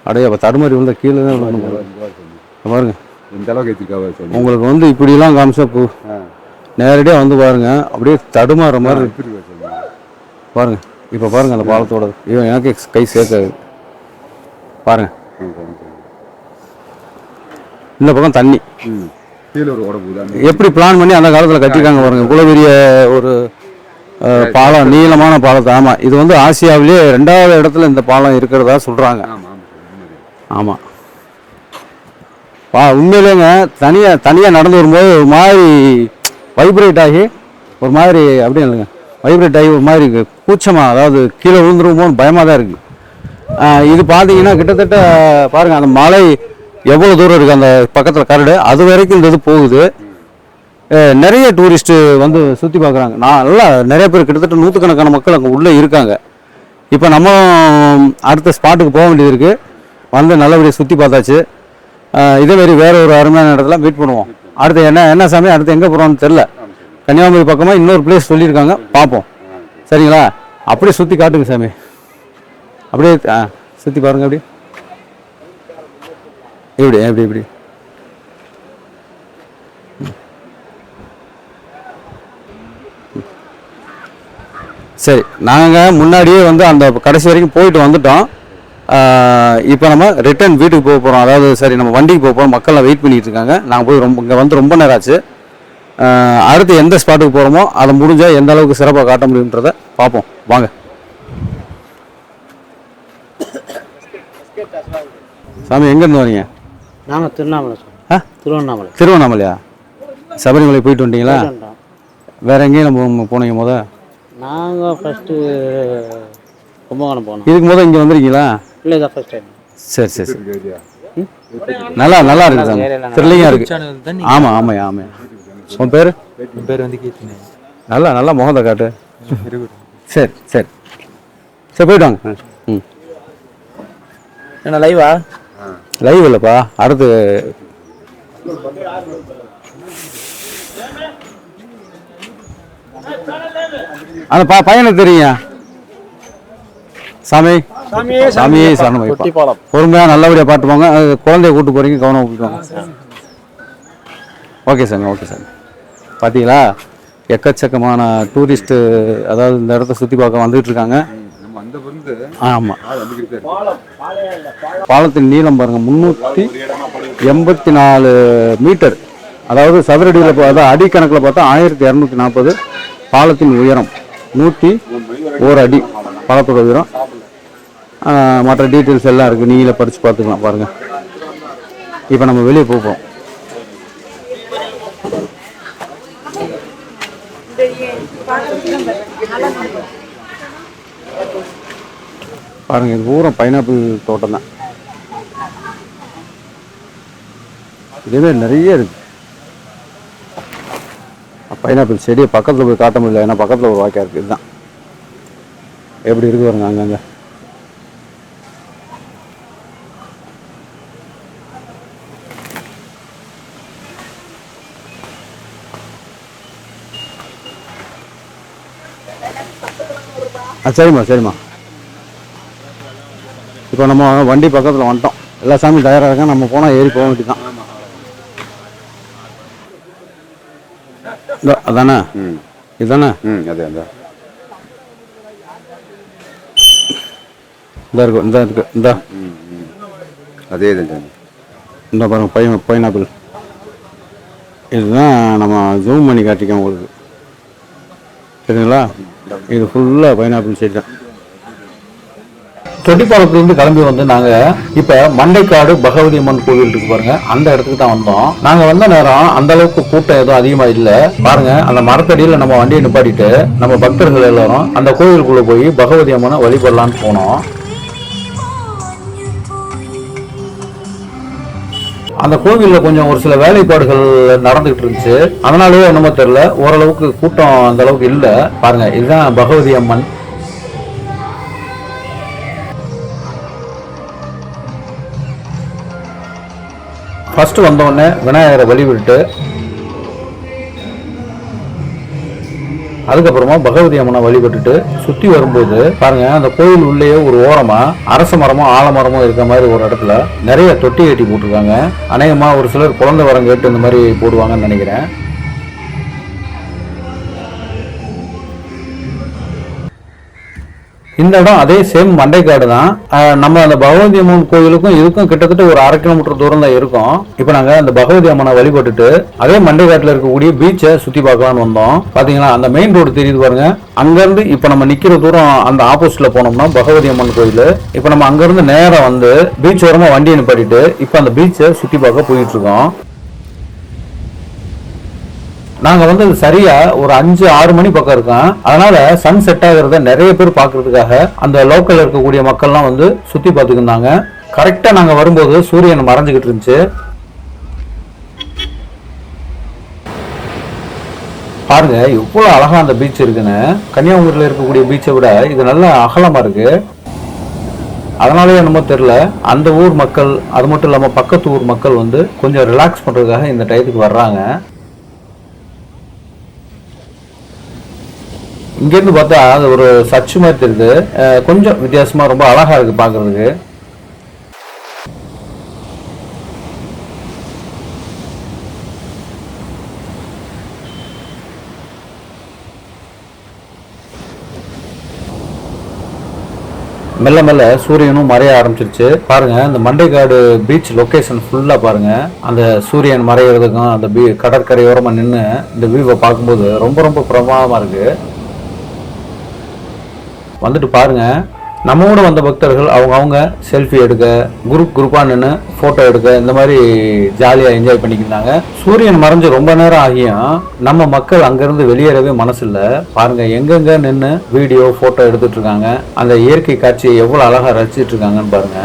அப்படியே அப்போ தடுமாறி விழுந்த கீழே தான் பாருங்க. இந்த அளவுக்கு ஏற்றிருக்காங்க. உங்களுக்கு வந்து இப்படிலாம் காமிச்சா நேரடியாக வந்து பாருங்க, அப்படியே தடுமாறுற மாதிரி பாருங்க. இப்போ பாருங்க அந்த பாலத்தோட எனக்கு கை சேர்க்காது பாருங்க. இந்த பக்கம் தண்ணி கீழே ஒரு ஓட போகுது. எப்படி பிளான் பண்ணி அந்த காலத்தில் கட்டிருக்காங்க பாருங்க. இவ்வளோ பெரிய ஒரு பாலம், நீளமான பாலத்தை. ஆமாம், இது வந்து ஆசியாவிலே 2வது இடத்துல இந்த பாலம் இருக்கிறதா சொல்கிறாங்க. ஆமாம், உண்மையிலேங்க தனியாக நடந்து வரும்போது ஒரு மாதிரி வைப்ரேட் ஆகி ஒரு மாதிரி அப்படியே இல்லைங்க, வைப்ரேட் ஆகி ஒரு மாதிரி கூச்சமாக, அதாவது கீழே விழுந்துருமோன்னு பயமாக தான் இருக்குது. இது பார்த்தீங்கன்னா கிட்டத்தட்ட பாருங்கள், அந்த மலை எவ்வளோ தூரம் இருக்குது, அந்த பக்கத்தில் கரடு அது வரைக்கும் இந்த இது போகுது. நிறைய டூரிஸ்ட்டு வந்து சுற்றி பார்க்குறாங்க. நல்லா நிறைய பேர், கிட்டத்தட்ட 100கணக்கான மக்கள் அங்கே உள்ளே இருக்காங்க. இப்போ நம்ம அடுத்த ஸ்பாட்டுக்கு போக வேண்டியது இருக்குது. வந்து நல்லபடியாக சுற்றி பார்த்தாச்சு. இதேமாரி வேறு ஒரு அருமையான இடத்துல மீட் பண்ணுவோம். அடுத்து என்ன சாமி, அடுத்து எங்கே போகிறோம்னு தெரில. கன்னியாகுமரி பக்கமாக இன்னொரு பிளேஸ் சொல்லியிருக்காங்க, பார்ப்போம். சரிங்களா? அப்படியே சுற்றி காட்டுங்க சாமி. அப்படியே சுற்றி பாருங்க. அப்படி இப்படி எப்படி இப்படி சரி, நாங்கள் முன்னாடியே வந்து அந்த கடைசி வரைக்கும் போயிட்டு வந்துட்டோம். இப்போ நம்ம ரிட்டர்ன் வீட்டுக்கு போக போகிறோம். அதாவது சரி, நம்ம வண்டிக்கு போக போகிறோம். மக்கள்லாம் வெயிட் பண்ணிட்டு இருக்காங்க. நாங்கள் போய் இங்கே வந்து ரொம்ப நேரம் ஆச்சு. அடுத்து எந்த ஸ்பாட்டுக்கு போகிறோமோ அதை முடிஞ்சால் எந்த அளவுக்கு சிறப்பாக காட்ட முடியுன்றதை பார்ப்போம். வாங்க சாமி. எங்கேருந்து வரீங்க? நாங்கள் திருவண்ணாமலை. திருவண்ணாமலை. திருவண்ணாமலையா? சபரிமலை போயிட்டு வந்துட்டீங்களா? வேற எங்கேயும் நம்ம போனீங்க? நாங்கள் ஃபஸ்ட்டு கும்பகோணம் போனோம். இதுக்கு இங்கே வந்துருக்கீங்களா? இல்லை, இதான் ஃபஸ்ட் டைம். சரி சரி சரி. நல்லா இருக்குது சாமி, த்ரில்லிங்காக இருக்குது. ஆமாம் ஆமாம் ஆமாம். உன் பேர்? என் பேர் வந்து கீர்த்தனை. நல்லா முகத்தை காட்டு. சரி சரி சரி, போயிட்டு வாங்க. என்ன லைவா? லைவ் இல்லைப்பா, அடுத்து அந்த பையனுக்கு தெரியுங்க. சாமி சாமியே சரணம். பொறுமையாக நல்லபடியாக பாட்டு போங்க. குழந்தைய கூப்பிட்டு போகிறீங்க, கவனம் கூப்பிட்டுவாங்க. ஓகே சாமி, ஓகே சாமி. பார்த்தீங்களா, எக்கச்சக்கமான டூரிஸ்ட்டு, அதாவது இந்த இடத்த சுற்றி பார்க்க வந்துகிட்டு இருக்காங்க. ஆமாம், பாலத்தின் நீளம் பாருங்க 384 மீட்டர். அதாவது சதுரடியில், அதாவது அடிக்கணக்கில் பார்த்தா 1240. பாலத்தின் உயரம் 101 அடி. பாலத்தோட உயரம். மற்ற டீட்டெயில்ஸ் எல்லாம் இருக்குது, நீங்களே படித்து பார்த்துக்கலாம். பாருங்கள், இப்போ நம்ம வெளியே போகிறோம். பாருங்க, இது பூரா பைனாப்பிள் தோட்டம் தான். இதேமாரி நிறைய இருக்கு. பைனாப்பிள் செடியை பக்கத்தில் போய் காட்ட முடியல, ஏன்னா பக்கத்தில் ஒரு வாய்க்கா இருக்குது. இதுதான் எப்படி இருக்கு பாருங்க அங்கங்க. சரிம்மா சரிம்மா. இப்போ நம்ம வண்டி பக்கத்தில் வந்துட்டோம். எல்லா சாமியும் தயாராக இருக்கா, நம்ம போனால் ஏறி போக வேண்டியதான். அதானே இதுதானே? அதே இந்த இருக்கும், இந்த இருக்கு, இந்த அதே இந்த பாருங்க பைனாப்பிள். இதுதான் நம்ம ஜூம் பண்ணி காட்டிக்கோம் உங்களுக்கு, சரிங்களா? இது ஃபுல்லாக பைனாப்பிள் சைடு தான். தொட்டிப்பாலத்துலேருந்து கிளம்பி வந்து நாங்கள் இப்போ மண்டைக்காடு பகவதி அம்மன் கோவில் இருக்கு பாருங்க, அந்த இடத்துக்கு தான் வந்தோம். நாங்கள் வந்த நேரம் அந்த அளவுக்கு கூட்டம் எதுவும் அதிகமாக இல்லை. பாருங்க, அந்த மரத்தடியில் நம்ம வண்டியை நிப்பாட்டிட்டு நம்ம பக்தர்கள் எல்லாரும் அந்த கோவிலுக்குள்ளே போய் பகவதி அம்மனை வழிபடலான்னு போனோம். அந்த கோவிலில் கொஞ்சம் ஒரு சில வேலைப்பாடுகள் நடந்துகிட்டு இருந்துச்சு, அதனாலேயே என்னமோ தெரியல, ஓரளவுக்கு கூட்டம் அந்த அளவுக்கு இல்லை. பாருங்க, இதுதான் பகவதி அம்மன். ஃபஸ்ட்டு வந்தோடனே விநாயகரை வழிபட்டு அதுக்கப்புறமா பகவதி அம்மனை வழிபட்டுட்டு சுற்றி வரும்போது பாருங்க அந்த கோயில் உள்ளேயே ஒரு ஓரமா அரச மரமும் ஆலமரமும் இருக்கிற மாதிரி ஒரு இடத்துல நிறைய தொட்டி கட்டி போட்டிருக்காங்க. அநேகமா ஒரு சிலர் குழந்தை வரம் கேட்டு இந்த மாதிரி போடுவாங்கன்னு நினைக்கிறேன். இந்த இடம் அதே சேம் மண்டைக்காடு தான். நம்ம அந்த பகவதி அம்மன் கோயிலுக்கும் இதுக்கும் கிட்டத்தட்ட ஒரு 1/2 கிலோமீட்டர் தூரம் தான் இருக்கும். இப்போ நாங்கள் அந்த பகவதி அம்மனை வழிபட்டுட்டு அதே மண்டைக்காட்டில் இருக்கக்கூடிய பீச்சை சுற்றி பார்க்கலான்னு வந்தோம். பார்த்தீங்கன்னா அந்த மெயின் ரோடு தெரியுது பாருங்க. அங்கேருந்து இப்போ நம்ம நிற்கிற தூரம் அந்த ஆப்போசிட்ல போனோம்னா பகவதி அம்மன் கோயில். இப்போ நம்ம அங்கேருந்து நேரம் வந்து பீச் ஓரமாக வண்டியை நிப்பாட்டிட்டு இப்போ அந்த பீச்சை சுற்றி பார்க்க போயிட்டு இருக்கோம். நாங்கள் வந்து சரியா ஒரு 5-6 மணி பக்கம் இருக்கோம். அதனால சன் செட் ஆகிறத நிறைய பேர் பார்க்கறதுக்காக அந்த லோக்கல்ல இருக்கக்கூடிய மக்கள்லாம் வந்து சுற்றி பார்த்துக்கிருந்தாங்க. கரெக்டாக நாங்கள் வரும்போது சூரியன் மறைஞ்சிக்கிட்டு இருந்துச்சு. பாருங்க எவ்வளோ அழகா அந்த பீச் இருக்குன்னு. கன்னியாகுமரியில் இருக்கக்கூடிய பீச்சை விட இது நல்ல அகலமா இருக்கு. அதனாலே என்னமோ தெரியல அந்த ஊர் மக்கள் அது மட்டும் இல்லாமல் பக்கத்து ஊர் மக்கள் வந்து கொஞ்சம் ரிலாக்ஸ் பண்ணுறதுக்காக இந்த டயத்துக்கு வர்றாங்க. இங்கேருந்து பார்த்தா அது ஒரு சர்ச் மாதிரி தெரியுது. கொஞ்சம் வித்தியாசமாக ரொம்ப அழகாக இருக்குது பார்க்குறதுக்கு. மெல்ல மெல்ல சூரியனும் மறைய ஆரம்பிச்சிருச்சு. பாருங்க இந்த மண்டைக்காடு பீச் லொகேஷன் ஃபுல்லா பாருங்க. அந்த சூரியன் மறைகிறதுக்கும் அந்த கடற்கரையோரமா நின்று இந்த வியூவை பார்க்கும்போது ரொம்ப ரொம்ப பிரமாதமா இருக்கு. வந்துட்டு பாருங்க நம்மோட வந்த பக்தர்கள் அவங்க செல்ஃபி எடுக்க குரூப்பா நின்று போட்டோ எடுக்க இந்த மாதிரி ஜாலியா என்ஜாய் பண்ணிக்கிட்டாங்க. சூரியன் மறைஞ்சு ரொம்ப நேரம் ஆகியும் நம்ம மக்கள் அங்கிருந்து வெளியேறவே மனசு இல்ல. பாருங்க எங்கெங்க நின்று வீடியோ போட்டோ எடுத்துட்டு இருக்காங்க. அந்த இயற்கை காட்சியை எவ்வளவு அழகா ரசிச்சுட்டு இருக்காங்கன்னு பாருங்க.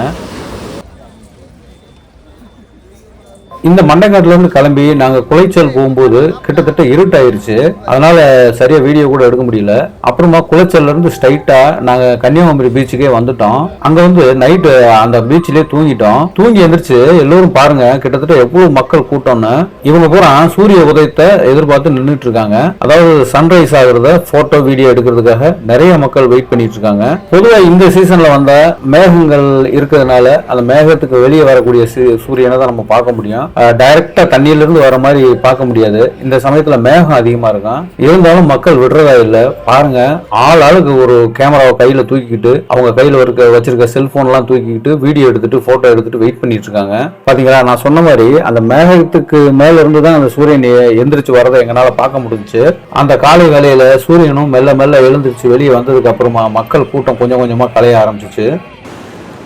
இந்த மண்டைக்காட்டுல இருந்து கிளம்பி நாங்க குளைச்சல் போகும்போது கிட்டத்தட்ட இருட்டாயிருச்சு. அதனால சரியா வீடியோ கூட எடுக்க முடியல. அப்புறமா குளைச்சல்ல இருந்து ஸ்ட்ரைட்டா நாங்க கன்னியாகுமரி பீச்சுக்கே வந்துட்டோம். அங்க வந்து நைட்டு அந்த பீச்சிலே தூங்கிட்டோம். தூங்கி எந்திரிச்சு எல்லோரும் பாருங்க கிட்டத்தட்ட எவ்வளவு மக்கள் கூட்டம்னு. இவங்க பூரா சூரிய உதயத்தை எதிர்பார்த்து நின்றுட்டு இருக்காங்க. அதாவது சன்ரைஸ் ஆகுறத போட்டோ வீடியோ எடுக்கிறதுக்காக நிறைய மக்கள் வெயிட் பண்ணிட்டு இருக்காங்க. பொதுவா இந்த சீசன்ல வந்த மேகங்கள் இருக்கிறதுனால அந்த மேகத்துக்கு வெளியே வரக்கூடிய சூரியனை தான் நம்ம பார்க்க முடியும். டைரக்டா தண்ணியில இருந்து வர மாதிரி பார்க்க முடியாது. இந்த சமயத்துல மேகம் அதிகமா இருக்கும். இருந்தாலும் மக்கள் விடுறதா இல்ல. பாருங்க ஆளுக்கு ஒரு கேமராவை கையில தூக்கிக்கிட்டு அவங்க கையில வச்சிருக்க செல்போன் எல்லாம் தூக்கிக்கிட்டு வீடியோ எடுத்துட்டு போட்டோ எடுத்துட்டு வெயிட் பண்ணிட்டு இருக்காங்க. பாத்தீங்களா நான் சொன்ன மாதிரி அந்த மேகத்துக்கு மேல இருந்து தான் அந்த சூரியன் எந்திரிச்சு வரதை எங்களால பார்க்க முடிஞ்சுச்சு. அந்த காலை வேளையில சூரியனும் மெல்ல மெல்ல எழுந்திருச்சு வெளியே வந்ததுக்கு அப்புறமா மக்கள் கூட்டம் கொஞ்சம் கொஞ்சமா கலைய ஆரம்பிச்சிச்சு.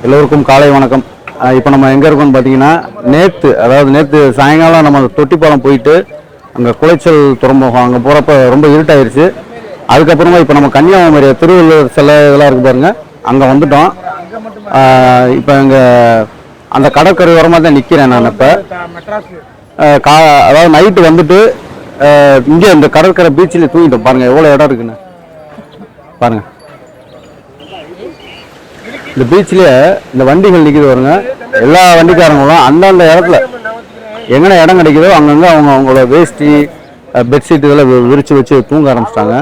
எல்லோருக்கும் காலை வணக்கம். இப்போ நம்ம எங்கே இருக்கோம்னு பார்த்தீங்கன்னா நேற்று சாயங்காலம் நம்ம தொட்டிப்பாலம் போயிட்டு அங்கே குளைச்சல் துறைமுகம் அங்கே போகிறப்ப ரொம்ப இருட்டாயிருச்சு. அதுக்கப்புறமா இப்போ நம்ம கன்னியாகுமரி திருவள்ளுவர் சிலை இதெல்லாம் இருக்கு பாருங்க அங்கே வந்துட்டோம். இப்போ இங்கே அந்த கடற்கரை ஓரமாக தான் நிற்கிறேன் நான். இப்போ அதாவது நைட்டு வந்துட்டு இங்கே இந்த கடற்கரை பீச்சில் தூங்கிட்டோம். பாருங்கள் எவ்வளோ இடம் இருக்குன்னு பாருங்கள். இந்த பீச்சிலே இந்த வண்டிகள் நிற்கிது பாருங்க. எல்லா வண்டிக்காரங்களும் அந்தந்த இடத்துல எங்கே இடம் கிடைக்குதோ அங்கங்கே அவங்களோட வேஷ்டி பெட்ஷீட் இதெல்லாம் விரித்து வச்சு தூங்க ஆரம்பிச்சிட்டாங்க.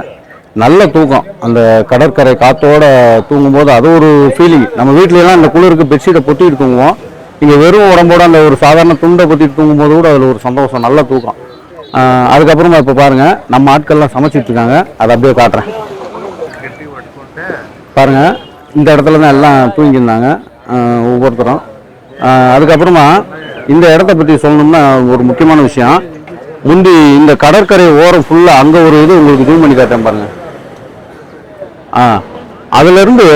நல்ல தூக்கம். அந்த கடற்கரை காற்றோட தூங்கும்போது அது ஒரு ஃபீலிங். நம்ம வீட்லலாம் இந்த குளிருக்கு பெட்ஷீட்டை பொத்திட்டு தூங்குவோம். இங்கே வெறும் உடம்போட அந்த ஒரு சாதாரண துண்டை பொத்திட்டு தூங்கும்போது கூட அதில் ஒரு சந்தோஷம், நல்ல தூக்கம். அதுக்கப்புறமா இப்போ பாருங்கள் நம்ம ஆட்கள்லாம் சமைச்சிட்டு இருக்காங்க. அதை அப்படியே காட்டுறேன் பாருங்கள். இந்த இடத்துல தான் எல்லாம் தூங்கியிருந்தாங்க ஒவ்வொருத்தரும். அதுக்கப்புறமா இந்த இடத்த பற்றி சொல்லணும்னா ஒரு முக்கியமான விஷயம். முந்தி இந்த கடற்கரை ஓரம் ஃபுல்லாக அங்கே ஒரு இது உங்களுக்கு ஜூம் பண்ணி காட்டேன் பாருங்க. அதுலேருந்து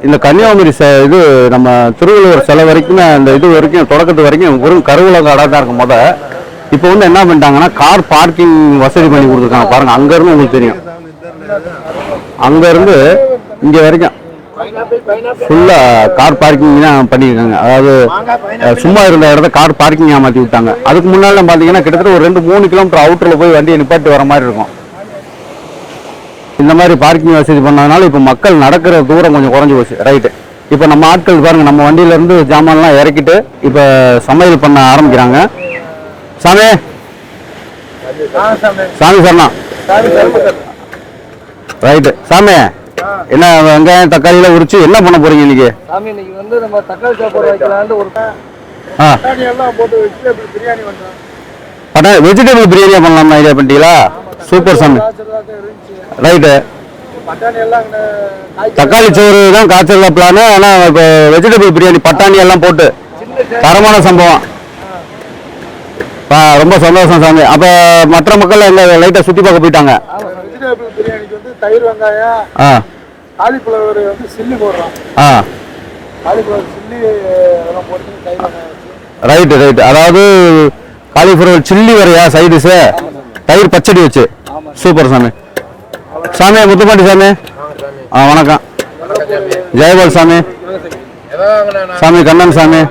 இந்த கன்னியாகுமரி இது நம்ம திருவள்ளுவர் சிலை வரைக்கும் அந்த இது வரைக்கும் தொடக்கத்து வரைக்கும் வெறும் கருவூல காடாக தான் இருக்கும். இப்போ வந்து என்ன பண்ணிட்டாங்கன்னா கார் பார்க்கிங் வசதி பண்ணி கொடுத்துருக்காங்க பாருங்க. அங்கேருந்து உங்களுக்கு தெரியும். அங்கேருந்து இங்கே வரைக்கும் ஃபுல்லா கார் பார்க்கிங் தான் பண்ணியிருக்காங்க. அதாவது சும்மா இருந்த இடத்த கார் பார்க்கிங்காக மாற்றி விட்டாங்க. அதுக்கு முன்னால பார்த்தீங்கன்னா கிட்டத்தட்ட ஒரு 2-3 கிலோமீட்டர் அவுட்டரில் போய் வண்டியை நிப்பாட்டி வர மாதிரி இருக்கும். இந்த மாதிரி பார்க்கிங் வசதி பண்ணதுனால இப்போ மக்கள் நடக்கிற தூரம் கொஞ்சம் குறைஞ்சி போச்சு. ரைட்டு. இப்போ நம்ம ஆட்கள் பாருங்க நம்ம வண்டியிலேருந்து ஜாமான்லாம் இறக்கிட்டு இப்போ சமையல் பண்ண ஆரம்பிக்கிறாங்க. சாமி சாமி சரணா ரைட்டு சாமி என்ன வெங்காயம் தக்காளியில உரிச்சு என்ன பண்ண போறீங்க இன்னைக்கு? சாமி இன்னைக்கு வந்து நம்ம தக்காளி சாப்பாடு வைக்கலாம்னு ஒரு தக்காளி எல்லாம் போட்டு வெஜிடபிள் பிரியாணி பண்றோம். வெஜிடபிள் பிரியாணியா பண்ணலாம்னு ஐடியா பண்ணிட்டீங்களா? சூப்பர் சாமி. ரைட்டு. பட்டாணி எல்லாம் தக்காளி சோறு தான் காய்ச்சல் பிளான். ஆனா இப்போ வெஜிடபிள் பிரியாணி பட்டாணி எல்லாம் போட்டு தரமான சம்பவம். ரொம்ப சந்தோஷம் சாமி. அப்ப மற்ற மக்கள் எங்க லைட்டா சுத்தி பார்க்க போயிட்டாங்க. வெஜிடபிள் பிரியாணிக்கு வந்து தயிர் வெங்காயம் காலிஃப்ளவர் வந்து சில்லி போடுறோம். காலிஃப்ளவர் சில்லி எல்லாம் போட்டு தயிர் வெங்காயம். Right right. அதாவது காலிஃப்ளவர் சில்லி வரையா சைடிஸ்? தயிர் பச்சடி வச்சு. சூப்பர் சாமி. சாமி முத்துப்பாண்டி சாமி. வணக்கம். ஜெயபால் சாமி. சாமி கண்ணன் சாமி.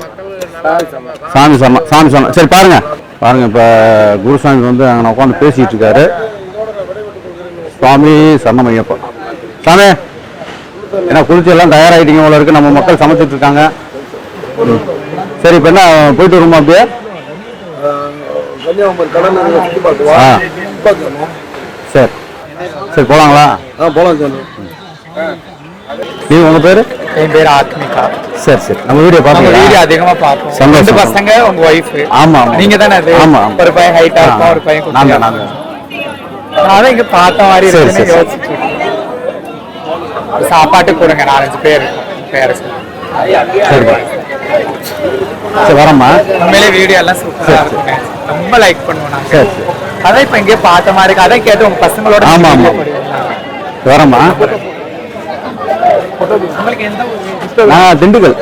சாமி சொன்னா சாமி சொன்ன. சரி பாருங்க பாருங்க. இப்ப குருசாமி வந்து அங்கே உட்காந்து பேசிட்டு இருக்காரு. சுவாமி சரணமையப்பா. சாமி ஏன்னா குளிச்சு எல்லாம் தயாராகிட்டீங்க போல இருக்கு. நம்ம மக்கள் சமைச்சிட்டு இருக்காங்க. சரி இப்ப என்ன போயிட்டு வருமா அப்படியே? சரி சரி போலாங்களா? போலாம் சாமி. நீ உங்க பேரு? என் பேர் ஆத்மிகா. சரி சரி. நம்ம வீடியோ பாருங்க. வீடியோ அதிகமா பார்ப்போம். சந்தோஷம். ரெண்டு பசங்க உங்க வைஃப். ஆமா நீங்க தானே அது? ஆமா. ஒரு பையன் ஹைட்டா இருக்கும், ஒரு பையன் குட்டியா. நாங்க அதான் இங்க பார்த்த மாதிரி சரி, இருக்குன்னு சரி. யோசிச்சுட்டு இருக்கேன். சாப்பாட்டு கொடுங்க 4-5 பேர் பேர் சரி சரி வரம்மா. உண்மையிலே வீடியோ எல்லாம் சூப்பரா இருக்குங்க. ரொம்ப லைக் பண்ணுவோம் நாங்க. சரி சரி. அதான் இப்ப இங்கே பார்த்த மாதிரி இருக்கு. அதான் கேட்டு உங்க பசங்களோட ஆமா, ஆமா. வரம்மா. உங்களுக்கு எந்த நான் திண்டுக்கல்.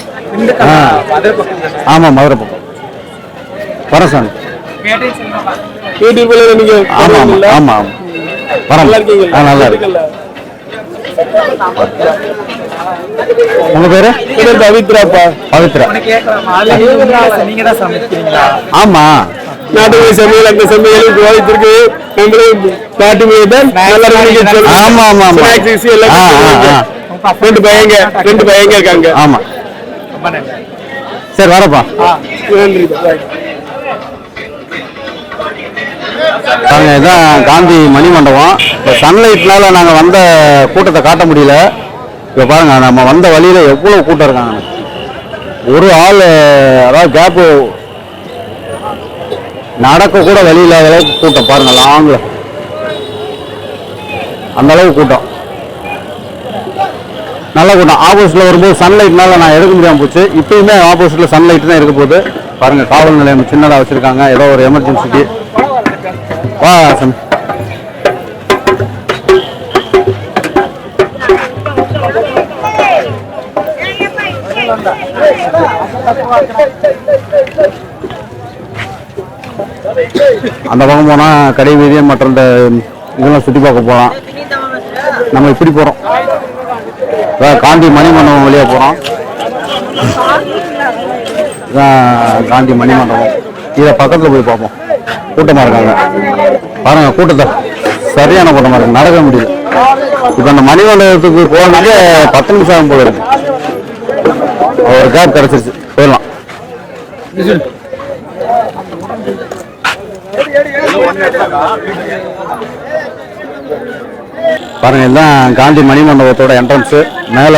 மதுரை பக்கம் ஆமா மதுரை பக்கம். வரேன் சாமி. ஆமா ஆமா ஆமா வரேன். நல்லா இருக்கு. உங்க பேரு? பவித்ராப்பா. பவித்ரா. நீங்க தான் சமைக்கிறீங்களா? ஆமா நாட்டு சமையல் அந்த சமையல் கோயத்திற்கு நாட்டு ஆமா ஆமா ஆமா. ரெண்டு பையங்க இருக்காங்க. ஆமா சரி வரப்பா. பாருங்க இதுதான் காந்தி மணி மண்டபம். இப்போ சன்லைட்னால நாங்கள் வந்த கூட்டத்தை காட்ட முடியல. இப்போ பாருங்க நம்ம வந்த வழியில எவ்வளவு கூட்டம் இருக்காங்க. ஒரு ஆள் அதாவது கேப்பு நடக்க கூட வழி இல்லாத அளவுக்கு கூட்டம் பாருங்க. லாங்ல அந்த அளவுக்கு கூட்டம். நல்ல கூட்டம். ஆப்போசிட்ல வரும்போது சன்லைட்னால நான் எடுக்க முடியாமல் போச்சு. இப்பயுமே ஆப்போசிட்ல சன்லைட் தான் இருக்க போகுது. பாருங்க காவல் நிலையம் சின்னதாக வச்சிருக்காங்க. ஏதோ ஒரு எமர்ஜென்சிக்கு. வா சாமி. அந்த பக்கம் போனா கடை வீதியை மற்ற இதெல்லாம் சுற்றி பார்க்க போகலாம். நம்ம இப்படி போறோம். காந்தி மணி மண்டபம் வழியா போறோம். காந்தி மணி மண்டபம். இதை பக்கத்துல போய் பார்ப்போம். கூட்டமா இருக்காங்க பாருங்க. கூட்டத்தை சரியான கூட்டமா இருக்கு. நடக்க முடியுது. இப்ப அந்த மணி மண்டபத்துக்கு போனதுக்கு 10 நிமிஷம் ஆகும் போல இருக்கு. ஒரு கேப் கிடைச்சிருச்சு. போயிடலாம். பாருங்க இதுதான் காந்தி மணி மண்டபத்தோட என்ட்ரன்ஸ். மேல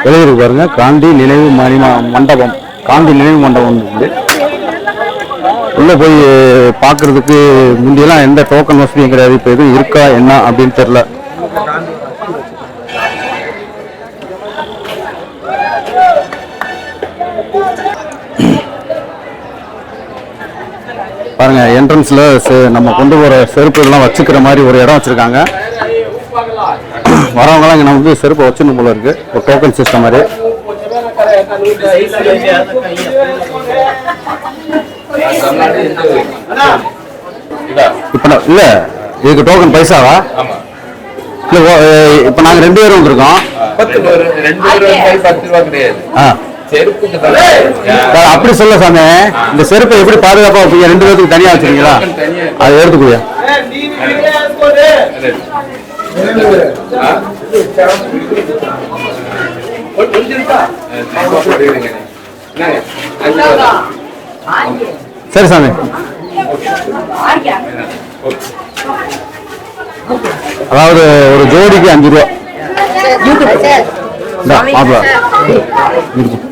எழுதிருக்கு பாருங்க காந்தி நினைவு மண்டபம். காந்தி நினைவு மண்டபம் இருக்கு. உள்ள போய் பாக்குறதுக்கு முந்தியெல்லாம் எந்த டோக்கன் வசதியும் கிடையாது. இப்ப எதுவும் இருக்கா என்ன அப்படின்னு தெரியல. பாருங்க என்ட்ரன்ஸ்ல நம்ம கொண்டு போற செருப்பு இதெல்லாம் வச்சுக்கிற மாதிரி ஒரு இடம் வச்சிருக்காங்க. வரவங்களாம் இங்க நமக்கு செருப்பை வச்சிடணும் போல இருக்கு. ஒரு டோக்கன் சிஸ்டம் மாதிரி. இப்ப இல்ல இதுக்கு டோக்கன் பைசாவா? இல்ல இப்ப நாங்க 2 பேரும் வந்திருக்கோம். அப்படி சொல்ல சாமி. இந்த செருப்பை எப்படி பாதுகாப்பா வைப்பீங்க? 2 பேருக்கு தனியா வச்சிருக்கீங்களா? அதை எடுத்துக்கூடிய சரி சாமி. அதாவது ஒரு ஜோடிக்கு 5 ரூபா. இந்தா, மாப்பிள. இருக்கும்.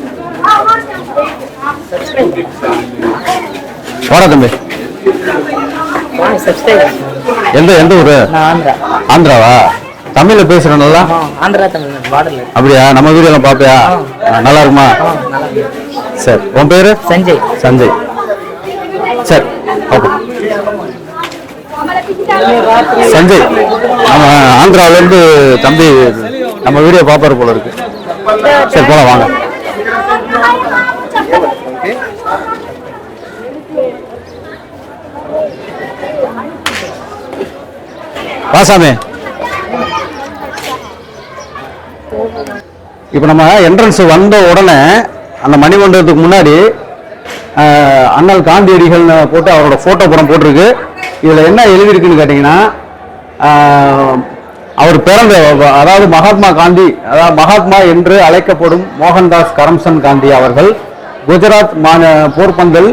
வாடா தம்பி. எந்த ஊரு? ஆந்திராவா? தமிழ்ல பேசுறேன் நல்லா. ஆந்திரா தமிழ் பாடல. அப்படியா? நம்ம வீடியோ எல்லாம் பாப்பியா? நல்லா இருக்குமா? சரி, உன் பேரு? சஞ்சய். சஞ்சய். சரி, ஓகே. சஞ்சய், நம்ம ஆந்திராவில இருந்து தம்பி நம்ம வீடியோ பாப்பாரு போல இருக்கு. சரி, போலாம் வாங்க. வாசாமி, இப்ப நம்ம என்ட்ரன்ஸ் வந்த உடனே அந்த மணிமண்டபத்துக்கு முன்னாடி அண்ணல் காந்தியடிகள் போட்டு அவரோட போட்டோ படம் போட்டிருக்கு. இதுல என்ன எழுதியிருக்குன்னு கேட்டீங்கன்னா, அவர் பிறந்த, அதாவது மகாத்மா காந்தி, அதாவது மகாத்மா என்று அழைக்கப்படும் மோகன்தாஸ் கரம்சந்த் காந்தி அவர்கள் குஜராத் போர்பந்தல்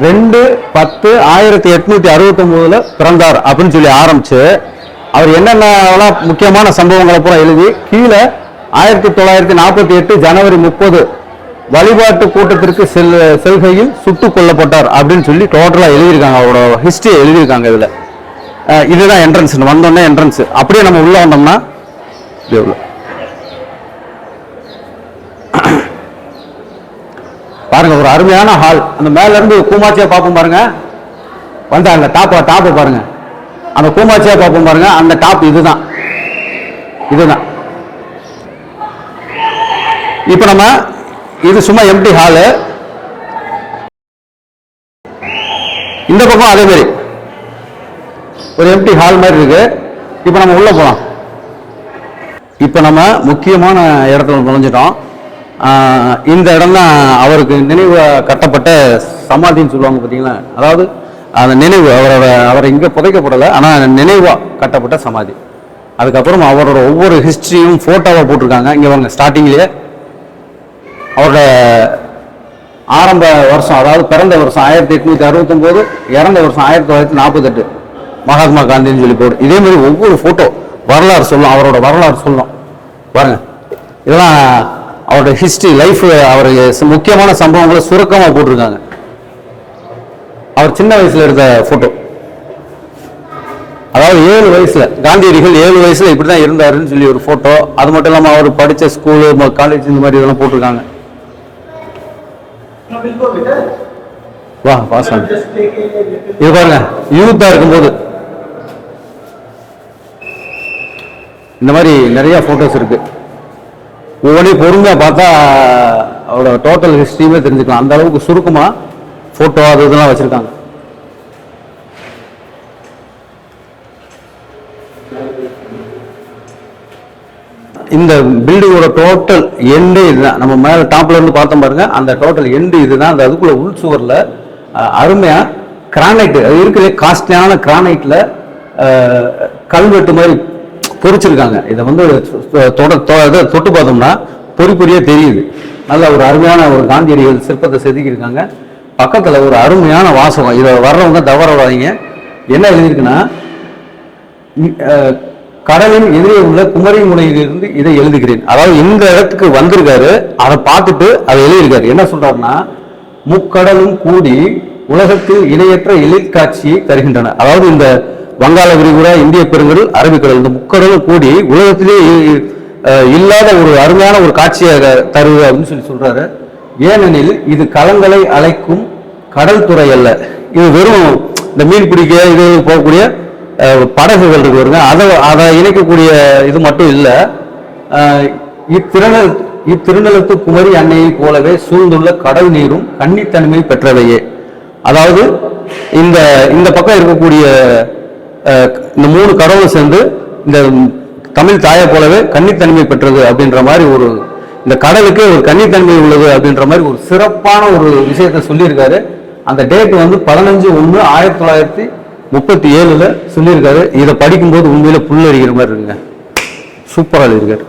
2/10/1869 பிறந்தார் அப்படின்னு சொல்லி ஆரம்பிச்சு, அவர் என்னென்ன முக்கியமான சம்பவங்களை பூரா எழுதி கீழே 1948 ஜனவரி 30 வழிபாட்டு கூட்டத்திற்கு செல்கையில் சுட்டுக் கொல்லப்பட்டார் அப்படின்னு சொல்லி டோட்டலா எழுதியிருக்காங்க. அவரோட ஹிஸ்டரி எழுதியிருக்காங்க இதுல. இதுதான் என்ட்ரன்ஸ். வந்தோடனே என்ட்ரன்ஸ். அப்படியே நம்ம உள்ள வந்தோம்னா பாருங்க, ஒரு அருமையான ஹால். அந்த மேல இருந்து கூமாச்சியா பார்ப்போம் பாருங்க. வந்தாங்க டாப்பை பாருங்க. அந்த கூமாச்சியா பார்ப்போம் பாருங்க. அந்த டாப் இதுதான். இப்ப நம்ம இது சும்மா எம்டி ஹாலு. இந்த பக்கம் அதே மாதிரி ஒரு எம்டி ஹால் மாதிரி இருக்கு. இப்ப நம்ம உள்ள போலாம். இப்ப நம்ம முக்கியமான இடத்துல நுழைஞ்சிட்டோம். இந்த இடம் தான் அவருக்கு நினைவு கட்டப்பட்ட சமாதின்னு சொல்லுவாங்க பார்த்தீங்களா. அதாவது அந்த நினைவு, அவரை இங்க புதைக்கப்படலை, ஆனா நினைவா கட்டப்பட்ட சமாதி. அதுக்கப்புறம் அவரோட ஒவ்வொரு ஹிஸ்டரியும் போட்டோவா போட்டிருக்காங்க. இங்க வாங்க, ஸ்டார்டிங்லயே அவரோட ஆரம்ப வருஷம், அதாவது பிறந்த வருஷம் 1869, இறந்த வருஷம் 1948, மகாத்மா காந்தின்னு சொல்லி போடு. இதே மாதிரி ஒவ்வொரு போட்டோ வரலாறு சொல்லும், அவரோட வரலாறு சொல்லும் பாருங்க. இதெல்லாம் அவரோட ஹிஸ்டரி, லைஃப், அவருக்கு முக்கியமான சம்பவங்களை சுருக்கமா போட்டிருக்காங்க. அவர் சின்ன வயசுல எடுத்த போட்டோ, அதாவது 7 வயசுல, காந்தியடிகள் 7 வயசுல இப்படிதான் இருந்தாருன்னு சொல்லி ஒரு போட்டோ. அது மட்டும் இல்லாம அவர் படிச்ச ஸ்கூலு, காலேஜ், இந்த மாதிரி இதெல்லாம் போட்டிருக்காங்க. வா வாசாமி, இது பாருங்க, யூத்தா இருக்கும்போது இந்த மாதிரி நிறைய போட்டோஸ் இருக்கு. ஒவ்வொன்றையும் பொறுமையா பார்த்தா அவரோட டோட்டல் ஹிஸ்டரியுமே தெரிஞ்சுக்கலாம். அந்த அளவுக்கு சுருக்கமா போட்டோ அது இதெல்லாம் வச்சிருக்காங்க. இந்த பில்டிங்கோட டோட்டல் எண்டு இதுதான். நம்ம மேல டாப்ல இருந்து பார்த்தோம் பாருங்க, அந்த டோட்டல் எண்டு இதுதான். அந்த அதுக்குள்ள உள் சுவர்ல அருமையா கிரானைட், அது இருக்கிற காஸ்ட்லியான கிரானைட்ல கல்வெட்டு மாதிரி பொறிச்சிருக்காங்க. இதை வந்து தொட்டு பார்த்தோம்னா பொறியா தெரியுது. நல்ல ஒரு அருமையான ஒரு காந்தியடிகள் சிற்பத்தை செதுக்கியிருக்காங்க. பக்கத்துல ஒரு அருமையான வாசகம். இதை வர்றவங்க தவறவாதீங்க. என்ன எழுதியிருக்குன்னா, கடலின் எதிரே உள்ள குமரி முனையிலிருந்து இதை எழுதுகிறேன். அதாவது இந்த இடத்துக்கு வந்திருக்காரு, அதை பார்த்துட்டு அதை எழுதியிருக்காரு. என்ன சொல்றாருன்னா, முக்கடலும் கூடி உலகத்தில் இணையற்ற எழிற்காட்சியை தருகின்றன. அதாவது இந்த வங்காள விரிகுடா, இந்திய பெருங்கடல், அரபிக்கடல், இந்த முக்கடலும் கூடி உலகத்திலேயே இல்லாத ஒரு அருமையான ஒரு காட்சியை தருவது அப்படின்னு சொல்லி சொல்றாரு. ஏனெனில் இது களங்களை அழைக்கும் கடல் துறை அல்ல. இது வெறும் இந்த மீன் பிடிக்க இது போகக்கூடிய படகுகள் இருக்கு வருங்க, அதை இணைக்கக்கூடிய இது மட்டும் இல்லை. இத்திருநலத்து குமரி அன்னையை போலவே சூழ்ந்துள்ள கடல் நீரும் கன்னித்தன்மை பெற்றவையே. அதாவது இந்த பக்கம் இருக்கக்கூடிய இந்த 3 கடவுள் சேர்ந்து இந்த தமிழ் தாயை போலவே கன்னித்தன்மை பெற்றது அப்படின்ற மாதிரி ஒரு, இந்த கடலுக்கு ஒரு கன்னித்தன்மை உள்ளது அப்படின்ற மாதிரி ஒரு சிறப்பான ஒரு விஷயத்தை சொல்லியிருக்காரு. அந்த டேட் வந்து 15/1/1937 சொல்லியிருக்காரு. இதை படிக்கும்போது உண்மையில புல்லரிக்கிற மாதிரி இருக்குங்க. சூப்பரா எழுதியிருக்காரு.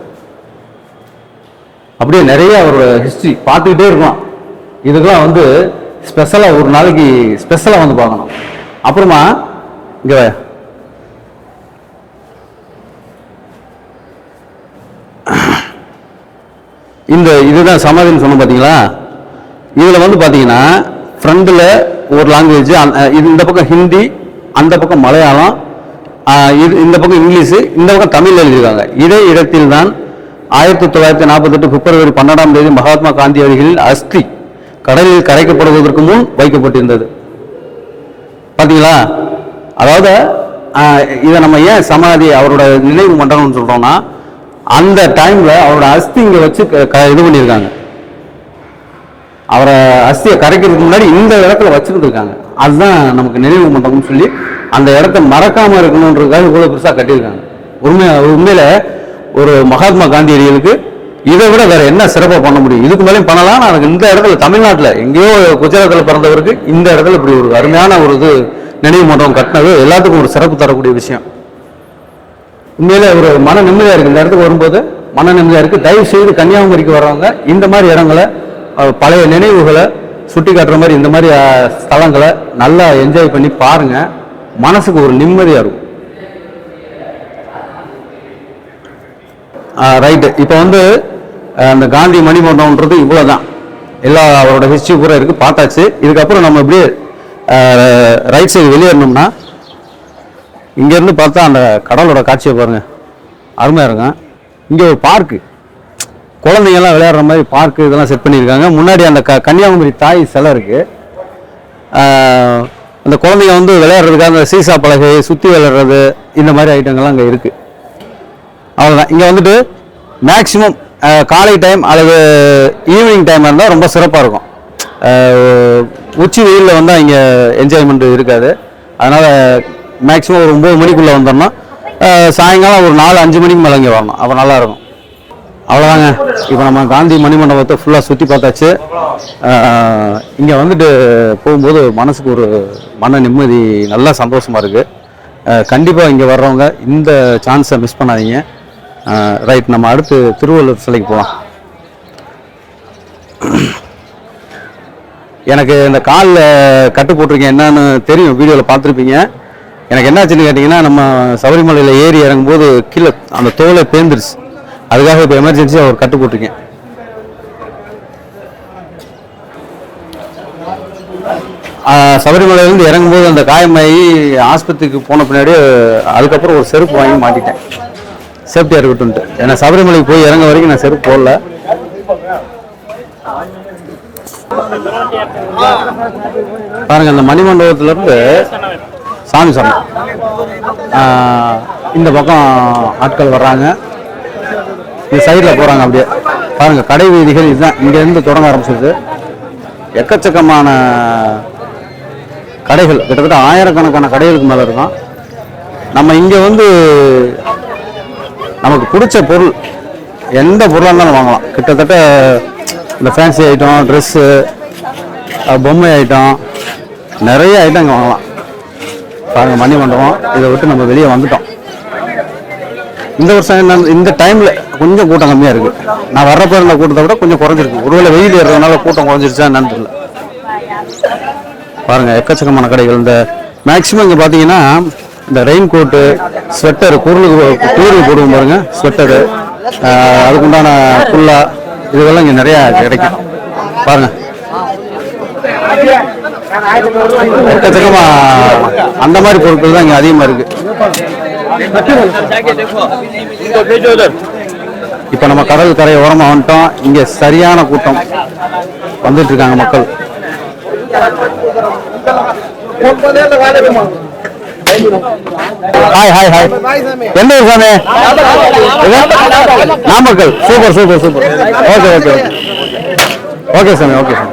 அப்படியே நிறைய அவரோட ஹிஸ்டரி பார்த்துக்கிட்டே இருக்கலாம். இதுக்கெல்லாம் வந்து ஸ்பெஷலா ஒரு நாளைக்கு ஸ்பெஷலா வந்து பார்க்கணும். அப்புறமா இங்க இதுதான் சமாதின்னு சொன்னோம் பார்த்தீங்களா. இதில் வந்து பார்த்தீங்கன்னா ஃப்ரண்டில் ஒரு லாங்குவேஜ், இந்த பக்கம் ஹிந்தி, அந்த பக்கம் மலையாளம், இந்த பக்கம் இங்கிலீஷு, இந்த பக்கம் தமிழ் எழுதியிருக்காங்க. இதே இடத்தில் தான் 1948 பிப்ரவரி 12ஆம் தேதி மகாத்மா காந்தியடிகளின் அஸ்தி கடலில் கரைக்கப்படுவதற்கு முன் வைக்கப்பட்டிருந்தது. பார்த்தீங்களா? அதாவது இதை நம்ம ஏன் சமாதி அவரோட நினைவு மண்டபம்னு சொல்றோம்னா, அந்த டைம்ல அவரோட அஸ்தி இங்க வச்சு இது பண்ணியிருக்காங்க. அவரை அஸ்தியை கரைக்கிறதுக்கு முன்னாடி இந்த இடத்துல வச்சிருந்துருக்காங்க. அதுதான் நமக்கு நினைவு மண்டபம்னு சொல்லி அந்த இடத்த மறக்காம இருக்கணுன்றதுக்காக இவ்வளவு பெருசா கட்டியிருக்காங்க. உண்மையில ஒரு மகாத்மா காந்தியடிகளுக்கு இதை விட வேற என்ன சிறப்பா பண்ண முடியும்? இதுக்கு மேலேயும் பண்ணலாம். அதுக்கு இந்த இடத்துல தமிழ்நாட்டில் எங்கேயோ குஜராத்தில் பிறந்தவருக்கு இந்த இடத்துல இப்படி ஒரு அருமையான ஒரு இது நினைவு மண்டபம் கட்டினது எல்லாத்துக்கும் ஒரு சிறப்பு தரக்கூடிய விஷயம். உண்மையில ஒரு மன நிம்மதியா இருக்கு. இந்த இடத்துக்கு வரும்போது மன நிம்மதியா இருக்கு. தயவு செய்து கன்னியாகுமரிக்கு வர்றவங்க இந்த மாதிரி இடங்களை, பழைய நினைவுகளை சுட்டி காட்டுற மாதிரி இந்த மாதிரி ஸ்தலங்களை நல்லா என்ஜாய் பண்ணி பாருங்க. மனசுக்கு ஒரு நிம்மதியா இருக்கும். ரைட்டு. இப்போ வந்து அந்த காந்தி மணிமண்டபம்ன்றது இவ்வளோதான். எல்லா அவரோட ஹிஸ்ட்ரி பூரா இருக்கு, பார்த்தாச்சு. இதுக்கப்புறம் நம்ம இப்படியே ரைட் சைடு வெளியேறணும்னா இங்கேருந்து பார்த்தா அந்த கடலோட காட்சியை பாருங்க, அருமையாக இருக்கும். இங்கே ஒரு பார்க்கு, குழந்தைங்கள்லாம் விளையாடுற மாதிரி பார்க்கு இதெல்லாம் செட் பண்ணியிருக்காங்க. முன்னாடி அந்த கன்னியாகுமரி தாய் சிலை இருக்கு. அந்த குழந்தைங்க வந்து விளையாடுறதுக்காக அந்த சீசா பலகை சுற்றி விளையாடுறது இந்த மாதிரி ஐட்டங்கள்லாம் அங்கே இருக்குது. அவ்வளோதான். இங்கே வந்துட்டு மேக்ஸிமம் காலை டைம் அல்லது ஈவினிங் டைம் இருந்தால் ரொம்ப சிறப்பாக இருக்கும். உச்சி வெயிலில் வந்தால் இங்கே என்ஜாய்மெண்ட் இருக்காது. அதனால் மேக்ஸிமம் ஒரு 9 மணிக்குள்ளே வந்தோம்னா சாயங்காலம் ஒரு 4-5 மணிக்கு மேலே இங்கே வரணும். அப்போ நல்லாயிருக்கும். அவ்வளோதாங்க. இப்போ நம்ம காந்தி மணிமண்டபத்தை ஃபுல்லாக சுற்றி பார்த்தாச்சு. இங்கே வந்துட்டு போகும்போது மனசுக்கு ஒரு மன நிம்மதி, நல்லா சந்தோஷமாக இருக்குது. கண்டிப்பாக இங்கே வர்றவங்க இந்த சான்ஸை மிஸ் பண்ணாதீங்க. ரைட், நம்ம அடுத்து திருவள்ளுவர் சிலைக்கு போகலாம். எனக்கு இந்த காலில் கட்டு போட்டிருக்கேன், என்னன்னு தெரியும், வீடியோவில் பார்த்துருப்பீங்க. எனக்கு என்னாச்சுன்னு கேட்டிங்கன்னா, நம்ம சபரிமலையில் ஏறி இறங்கும்போது கீழே அந்த தோலை பேந்துருச்சு. அதுக்காக இப்போ எமர்ஜென்சியாக ஒரு கட்டு போட்டிருக்கேன். சபரிமலையிலேருந்து இறங்கும்போது அந்த காயமாகி ஆஸ்பத்திரிக்கு போன பின்னாடி அதுக்கப்புறம் ஒரு செருப்பு வாங்கி மாட்டிட்டேன், சேஃப்டியாக இருக்கட்டும்ட்டு. ஏன்னா சபரிமலைக்கு போய் இறங்க வரைக்கும் நான் செருப்பு போடல. பாருங்க, அந்த மணிமண்டபத்திலேருந்து சாமி சரணம் இந்த பக்கம் ஆட்கள் வர்றாங்க, இந்த சைடில் போகிறாங்க. அப்படியே பாருங்கள், கடை வீதிகள் இதுதான். இங்கேருந்து தொடங்க ஆரம்பிச்சிருது. எக்கச்சக்கமான கடைகள், கிட்டத்தட்ட ஆயிரக்கணக்கான கடைகளுக்கு மேலே இருக்கும். நம்ம இங்கே வந்து நமக்கு பிடிச்ச பொருள் எந்த பொருளாக இருந்தாலும் வாங்கலாம். கிட்டத்தட்ட இந்த ஃபேன்சி ஐட்டம், ட்ரெஸ்ஸு, பொம்மை ஐட்டம், நிறைய ஐட்டம் இங்கே வாங்கலாம். பாருங்கள், மணிமண்டபம். இதை விட்டு நம்ம வெளியே வந்துட்டோம். இந்த வருஷம் இந்த டைமில் கொஞ்சம் கூட்டம் கம்மியாக இருக்குது. நான் வர்றப்போ இருந்த கூட்டத்தை விட கொஞ்சம் குறைஞ்சிருக்கு. ஒருவேளை வெயில் ஏறதுனால கூட்டம் குறைஞ்சிருச்சா என்னன்னு தெரியல. பாருங்கள், எக்கச்சக்கமான கடைகள். இந்த மேக்ஸிமம் இங்கே பார்த்தீங்கன்னா இந்த ரெயின் கோட்டு, ஸ்வெட்டரு, குளிருக்கு போடுவோம் பாருங்க, ஸ்வெட்டரு, அதுக்குண்டான குல்லா, இதெல்லாம் இங்கே நிறையா கிடைக்கும். பாருங்கள், எக்கச்சக்கமாக அந்த மாதிரி பொருட்கள் தான் இங்கே அதிகமாக இருக்குது. இப்போ நம்ம கடல் கரை ஓரமாக வந்துட்டோம். இங்கே சரியான கூட்டம் வந்துட்டு இருக்காங்க மக்கள். Hi hi hi. எந்த ஊர் சாமி? Namakkal. Super super super. Okay okay okay okay சாமி, ஓகே சாமி.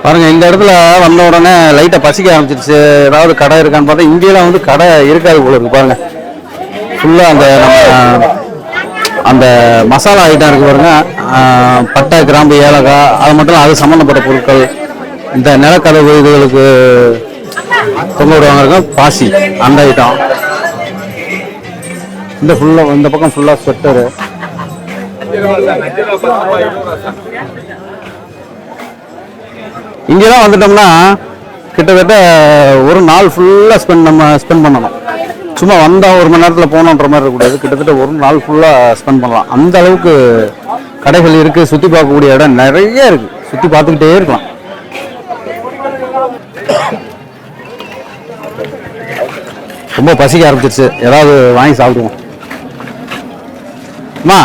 பாருங்க, இந்த இடத்துல வந்த உடனே லைட்டா பசிக்க ஆரம்பிச்சிருச்சு. ஏதாவது கடை இருக்கான்னு பார்த்தா இங்கெல்லாம் வந்து கடை இருக்காது போல இருக்கு. பாருங்க, ஃபுல்லா அந்த மசாலா ஐட்டம் இருக்கு பாருங்க, பட்டை, கிராம்பு, ஏலக்காய், அது மட்டும் அது சம்மந்தப்பட்ட பொருட்கள். இந்த நிலக்கதவு இதுகளுக்கு தொங்க விடுவாங்க இருக்கும், பாசி, அந்த ஐட்டம். இந்த பக்கம் ஃபுல்லா ஸ்வெட்டரு, இங்கெல்லாம் வந்துட்டோம்னா கிட்டத்தட்ட ஒரு நாள் ஃபுல்லாக ஸ்பெண்ட் பண்ணணும். சும்மா வந்தால் 1 மணி நேரத்தில் போகணுன்ற மாதிரி இருக்கக்கூடாது. கிட்டத்தட்ட ஒரு நாள் ஃபுல்லாக ஸ்பெண்ட் பண்ணலாம். அந்த அளவுக்கு கடைகள் இருக்குது. சுற்றி பார்க்கக்கூடிய இடம் நிறைய இருக்குது. சுற்றி பார்த்துக்கிட்டே இருக்கலாம். ரொம்ப பசிக்க ஆரம்பிச்சிருச்சு. ஏதாவது வாங்கி சாப்பிடுவோம். அம்மா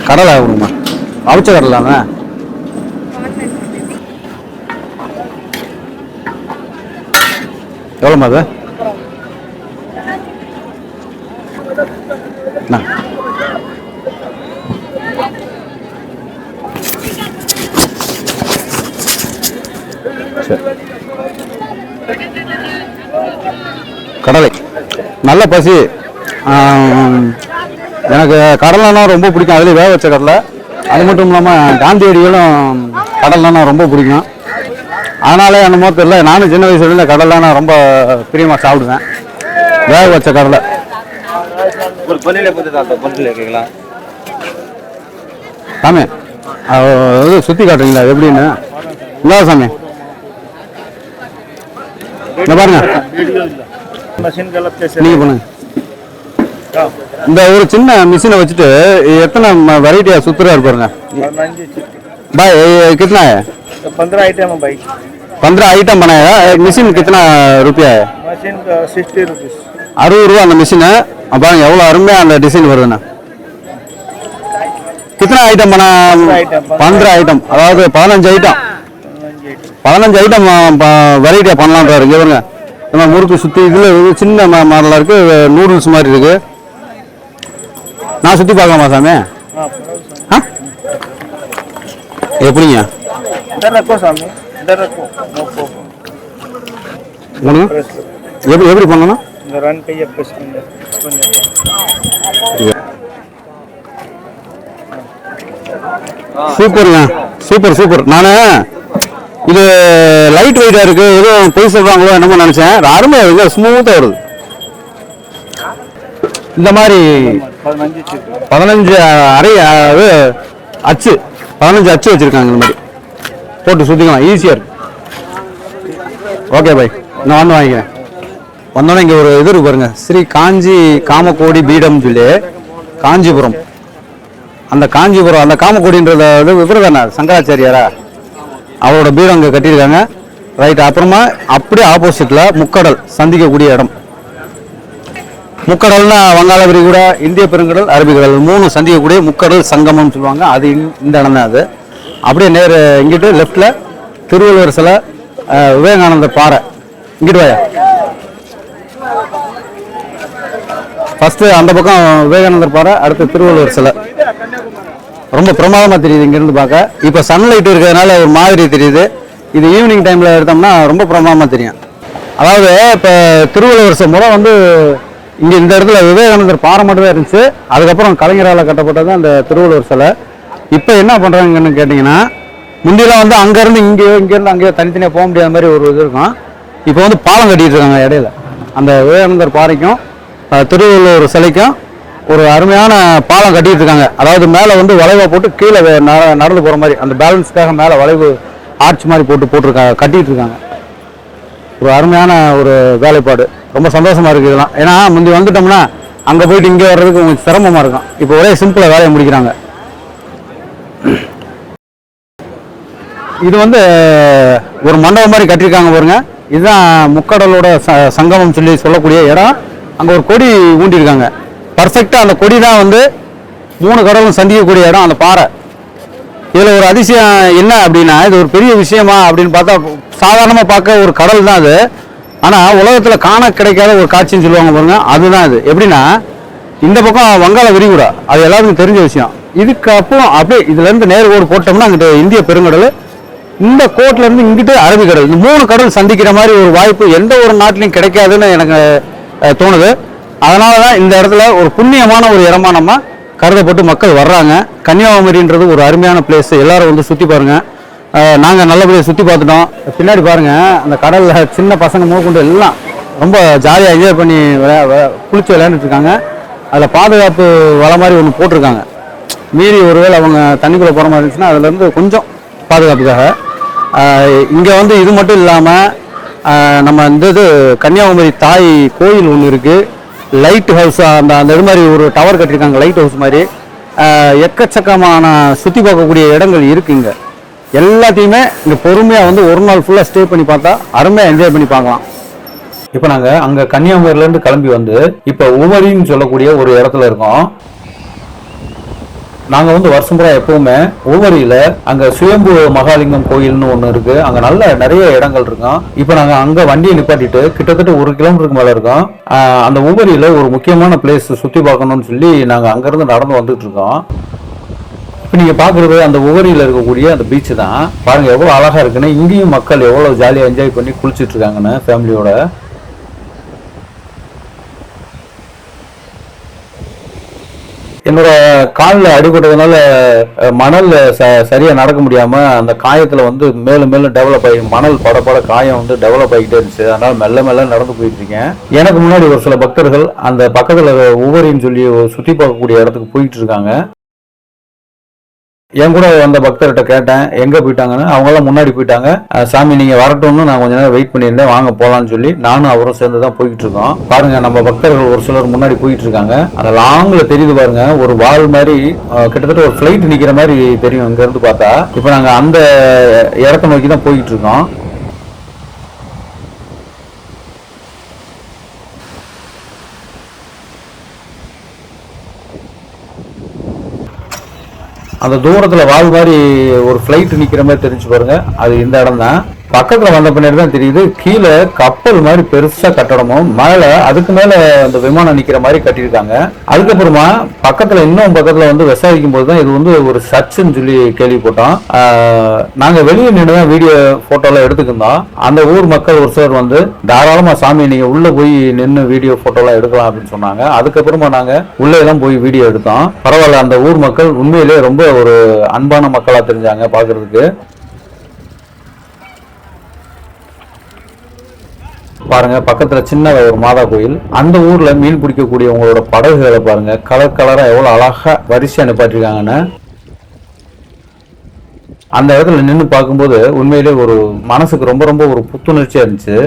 கடலை ஆகணுமா? அவிச்ச கடலாண்ணா? எவ்வளோமா அது? கடலை நல்ல பசி. எனக்கு கடலைன்னா ரொம்ப பிடிக்கும். அதுலேயும் வேக வச்ச கடலை. அது மட்டும் இல்லாமல் காந்தியடிகளும் கடலைன்னா ரொம்ப பிடிக்கும். அதனாலே என்னமோ தெரியல, நானும் சின்ன வயசுல கடலைன்னா ரொம்ப பிரியமாக சாப்பிடுவேன். வேக வச்ச கடலை. சாமி அது சுற்றி காட்டுறீங்களா எப்படின்னு? இல்லை சாமி, இந்த பாருங்க, நீங்க பண்ணுங்க. இந்த ஒரு சின்ன மிஷினை வச்சுட்டு எத்தனை வெரைட்டியா சுத்துறா இருப்பாருங்க भाई? कितना है? 15 आइटम है भाई। 15 आइटम बनाया है। मिशन कितना रुपया है? मशीन का 60 रुपीस। 60 ரூபா அந்த மிஷின். பாருங்க எவ்வளவு அருமையா அந்த டிசைன் வருதுண்ணா. कितना आइटम बना? 15 ஐட்டம், அதாவது 15 ஐட்டம். 15 ஐட்டம் வெரைட்டியா பண்ணலான்றாரு. இங்க பாருங்க, நம்ம முறுக்கு சுத்தி இதுல சின்ன மாடலா இருக்கு, நூடுல்ஸ் மாதிரி இருக்கு. நான் சுத்தி பார்க்கலாமா சாமி? எப்படிங்க? எப்படி பண்ணணும்? சூப்பருங்க, சூப்பர் சூப்பர். நானு இது லைட் வெயிட்டா இருக்கு, எதுவும் பொய் சொல்றாங்களோ என்னமோ நினைச்சேன். அருமையா இருக்கு, ஸ்மூத்தா வருது. இந்த மாதிரி 15 அரை அச்சு 15 அச்சு வச்சிருக்காங்க. இந்த மாதிரி போட்டு சுத்திக்கலாம், ஈஸியா இருக்கு. ஓகே பாய், நான் வந்து வாங்கிக்கிறேன். வந்தோடனே இங்க ஒரு இது இருக்கு பாருங்க, ஸ்ரீ காஞ்சி காமகோடி பீடம் சொல்லி காஞ்சிபுரம். அந்த காஞ்சிபுரம் அந்த காமகோடின்றத இவர் தானே சங்கராச்சாரியாரா, அவரோட பீடம் அங்கே கட்டியிருக்காங்க. ரைட், அப்புறமா அப்படியே ஆப்போசிட்ல முக்கடல் சந்திக்கக்கூடிய இடம். முக்கடல்னா வங்காள விரிகுடா, இந்திய பெருங்கடல், அரபிக்கடல் 3 சந்திக்கக்கூடிய முக்கடல் சங்கமம் சொல்லுவாங்க. அது இந்த இடம் தான். அது அப்படியே நேர் இங்கிட்டு லெஃப்ட்ல திருவள்ளுவர் சிலை, விவேகானந்தர் பாறை. இங்கிட்டு வாயா, ஃபர்ஸ்ட் அந்த பக்கம் விவேகானந்தர் பாறை, அடுத்து திருவள்ளுவர் சிலை. ரொம்ப பிரமாதமா தெரியுது இங்கிருந்து பார்க்க. இப்போ சன்லைட் இருக்கிறதுனால ஒரு மாதிரி தெரியுது. இது ஈவினிங் டைம்ல எடுத்தோம்னா ரொம்ப பிரமாதமா தெரியும். அதாவது இப்போ திருவள்ளுவர் சிலை முதல் வந்து இங்கே இந்த இடத்துல விவேகானந்தர் பாறை மட்டும் தான் இருந்துச்சு. அதுக்கப்புறம் கலைஞரால் கட்டப்பட்டது அந்த திருவள்ளுவர் சிலை. இப்போ என்ன பண்ணுறாங்கன்னு கேட்டிங்கன்னா, முந்தியெல்லாம் வந்து அங்கேருந்து இங்கேருந்து அங்கேயோ தனித்தனியாக போக முடியாத மாதிரி ஒரு இது இருக்கும். இப்போ வந்து பாலம் கட்டிட்டு இருக்காங்க இடையில. அந்த விவேகானந்தர் பாறைக்கும் திருவள்ளுவர் சிலைக்கும் ஒரு அருமையான பாலம் கட்டிட்டு இருக்காங்க. அதாவது மேலே வந்து வளைவாக போட்டு கீழே நடந்து போகிற மாதிரி, அந்த பேலன்ஸ்க்காக மேலே வளைவு ஆர்ச் மாதிரி போட்டிருக்காங்க, கட்டிட்டு இருக்காங்க. ஒரு அருமையான ஒரு வேலைப்பாடு. ரொம்ப சந்தோஷமா இருக்கு இதெல்லாம். ஏன்னா முந்தி வந்துட்டோம்னா அங்கே போயிட்டு இங்கே வர்றதுக்கு உங்களுக்கு சிரமமாக இருக்கும். இப்போ ஒரே சிம்பிளாக வேலையை முடிக்கிறாங்க. இது வந்து ஒரு மண்டபம் மாதிரி கட்டியிருக்காங்க பாருங்க. இதுதான் முக்கடலோட சங்கமம் சொல்லக்கூடிய இடம். அங்கே ஒரு கொடி ஊண்டியிருக்காங்க. பர்ஃபெக்டாக அந்த கொடி தான் வந்து 3 கடலும் சந்திக்கக்கூடிய இடம் அந்த பாறை. இதில் ஒரு அதிசயம் என்ன அப்படின்னா, இது ஒரு பெரிய விஷயமா அப்படின்னு பார்த்தா சாதாரணமாக பார்க்க ஒரு கடல் தான் அது. ஆனால் உலகத்தில் காண கிடைக்காத ஒரு காட்சின்னு சொல்லுவாங்க பாருங்க, அதுதான் இது. எப்படின்னா, இந்த பக்கம் வங்காள விரிகுடா, அது எல்லாருக்கும் தெரிஞ்ச விஷயம். இதுக்கப்புறம் அப்படியே இதுலேருந்து நேர்கோடு போட்டோம்னா அங்கிட்ட இந்திய பெருங்கடல், இந்த கோட்லேருந்து இங்கிட்டு அரபிக்கடல், இந்த 3 கடல் சந்திக்கிற மாதிரி ஒரு வாய்ப்பு எந்த ஒரு நாட்டிலையும் கிடைக்காதுன்னு எனக்கு தோணுது. அதனால தான் இந்த இடத்துல ஒரு புண்ணியமான ஒரு இடமா நம்ம கருதப்பட்டு மக்கள் வர்றாங்க. கன்னியாகுமரின்றது ஒரு அருமையான பிளேஸ். எல்லாரும் வந்து சுற்றி பாருங்க. நாங்கள் நல்லபடியாக சுற்றி பார்த்துட்டோம். பின்னாடி பாருங்க, அந்த கடலில் சின்ன பசங்க முதற்கொண்டு எல்லாம் ரொம்ப ஜாலியாக என்ஜாய் பண்ணி குளிச்சு விளையாண்டுட்டு இருக்காங்க. அதில் பாதுகாப்பு வலை மாதிரி ஒன்று போட்டிருக்காங்க. மீறி ஒருவேளை அவங்க தண்ணிக்குள்ளே போகிற மாதிரி இருந்துச்சுன்னா அதுலேருந்து கொஞ்சம் பாதுகாப்புக்காக. இங்கே வந்து இது மட்டும் இல்லாமல் நம்ம இது கன்னியாகுமரி தாய் கோயில் ஒன்று இருக்குது. லைட் ஹவுஸ் அந்த இது மாதிரி ஒரு டவர் கட்டியிருக்காங்க, லைட் ஹவுஸ் மாதிரி. எக்கச்சக்கமான சுற்றி பார்க்கக்கூடிய இடங்கள் இருக்குது. இங்கே எல்லாத்தையுமே இங்கே பொறுமையாக வந்து ஒரு நாள் ஃபுல்லாக ஸ்டே பண்ணி பார்த்தா அருமையாக என்ஜாய் பண்ணி பார்க்கலாம். இப்போ நாங்கள் அங்கே கன்னியாகுமரியிலேருந்து கிளம்பி வந்து இப்போ உமரின்னு சொல்லக்கூடிய ஒரு இடத்துல இருக்கோம். நாங்கள் வந்து வருஷம் பூரா எப்பவுமே உவரியில் அங்கே சுயம்பு மகாலிங்கம் கோயில்னு ஒன்று இருக்குது. அங்கே நல்ல நிறைய இடங்கள் இருக்கும். இப்போ நாங்கள் அங்கே வண்டியை நிப்பாட்டிட்டு கிட்டத்தட்ட 1 கிலோமீட்டருக்கு மேலே இருக்கோம். அந்த உவரியில் ஒரு முக்கியமான பிளேஸ் சுற்றி பார்க்கணும்னு சொல்லி நாங்கள் அங்கேருந்து நடந்து வந்துட்டு இருக்கோம். இப்போ நீங்கள் பார்க்குறது அந்த உவரியில் இருக்கக்கூடிய அந்த பீச்சு தான். பாருங்கள் எவ்வளோ அழகாக இருக்குன்னு. இங்கேயும் மக்கள் எவ்வளோ ஜாலியாக என்ஜாய் பண்ணி குளிச்சுட்டு இருக்காங்கன்னு ஃபேமிலியோட. என்னோட காலில் அடிபட்டதுனால மணல் சரியாக நடக்க முடியாமல் அந்த காயத்தில் வந்து மேலும் மேலும் டெவலப் ஆகி மணல் பட காயம் வந்து டெவலப் ஆகிட்டே இருந்துச்சு. அதனால் மெல்ல மெல்ல நடந்து போயிட்டு இருக்கேன். எனக்கு முன்னாடி ஒரு சில பக்தர்கள் அந்த பக்கத்தில் உவரின்னு சொல்லி சுற்றி பார்க்கக்கூடிய இடத்துக்கு போயிட்டு இருக்காங்க. என் கூட அந்த பக்தர்கிட்ட கேட்டேன் எங்கே போயிட்டாங்கன்னு. அவங்களாம் முன்னாடி போயிட்டாங்க. சாமி நீங்கள் வரட்டும்னு நான் கொஞ்ச நேரம் வெயிட் பண்ணியிருந்தேன், வாங்க போகலான்னு சொல்லி நானும் அவரும் சேர்ந்து தான் போய்கிட்டு இருக்கோம். பாருங்க நம்ம பக்தர்கள் ஒரு சிலர் முன்னாடி போயிட்டு இருக்காங்க. அந்த லாங்கில் தெரியுது பாருங்க, ஒரு வால் மாதிரி கிட்டத்தட்ட ஒரு ஃப்ளைட் நிற்கிற மாதிரி தெரியும் இங்கேருந்து பார்த்தா. இப்போ நாங்கள் அந்த இடத்த நோக்கி தான் போய்கிட்டு இருக்கோம். அந்த தூரத்தில் வால் மாதிரி ஒரு ஃப்ளைட் நிற்கிற மாதிரி தெரிஞ்சு பாருங்க, அது இந்த இடம் தான். பக்கத்தில் வந்த பின்னாடி தான் தெரியுது கீழே கப்பல் மாதிரி பெருசாக கட்டடமும் மேலே அதுக்கு மேலே அந்த விமானம் நிற்கிற மாதிரி கட்டியிருக்காங்க. அதுக்கப்புறமா இன்னும் பக்கத்தில் வந்து விசாரிக்கும் போது தான் இது வந்து ஒரு சர்ச்சுன்னு சொல்லி கேள்விப்பட்டோம். நாங்கள் வெளியே நின்று தான் வீடியோ ஃபோட்டோலாம் எடுத்துக்கிட்டோம். அந்த ஊர் மக்கள் ஒரு சிலர் வந்து தாராளமாக சாமி நீங்கள் உள்ளே போய் நின்று வீடியோ ஃபோட்டோலாம் எடுக்கலாம் அப்படின்னு சொன்னாங்க. அதுக்கப்புறமா நாங்கள் உள்ளே எல்லாம் போய் வீடியோ எடுத்தோம். பரவாயில்ல, அந்த ஊர் மக்கள் உண்மையிலே ரொம்ப ஒரு அன்பான மக்களாக தெரிஞ்சாங்க பார்க்கறதுக்கு. பாருங்க பக்கத்துல சின்ன ஒரு மாதா கோயில். அந்த ஊர்ல மீன் பிடிக்கக்கூடியவங்களோட படகுகளை பாருங்க, கலர் கலரா எவ்வளவு அழகா வரிசையா நிப்பாட்டிருக்காங்கன்னு. அந்த இடத்துல நின்று பார்க்கும்போது உண்மையிலே ஒரு மனசுக்கு ரொம்ப ரொம்ப ஒரு புத்துணர்ச்சியா இருந்துச்சு.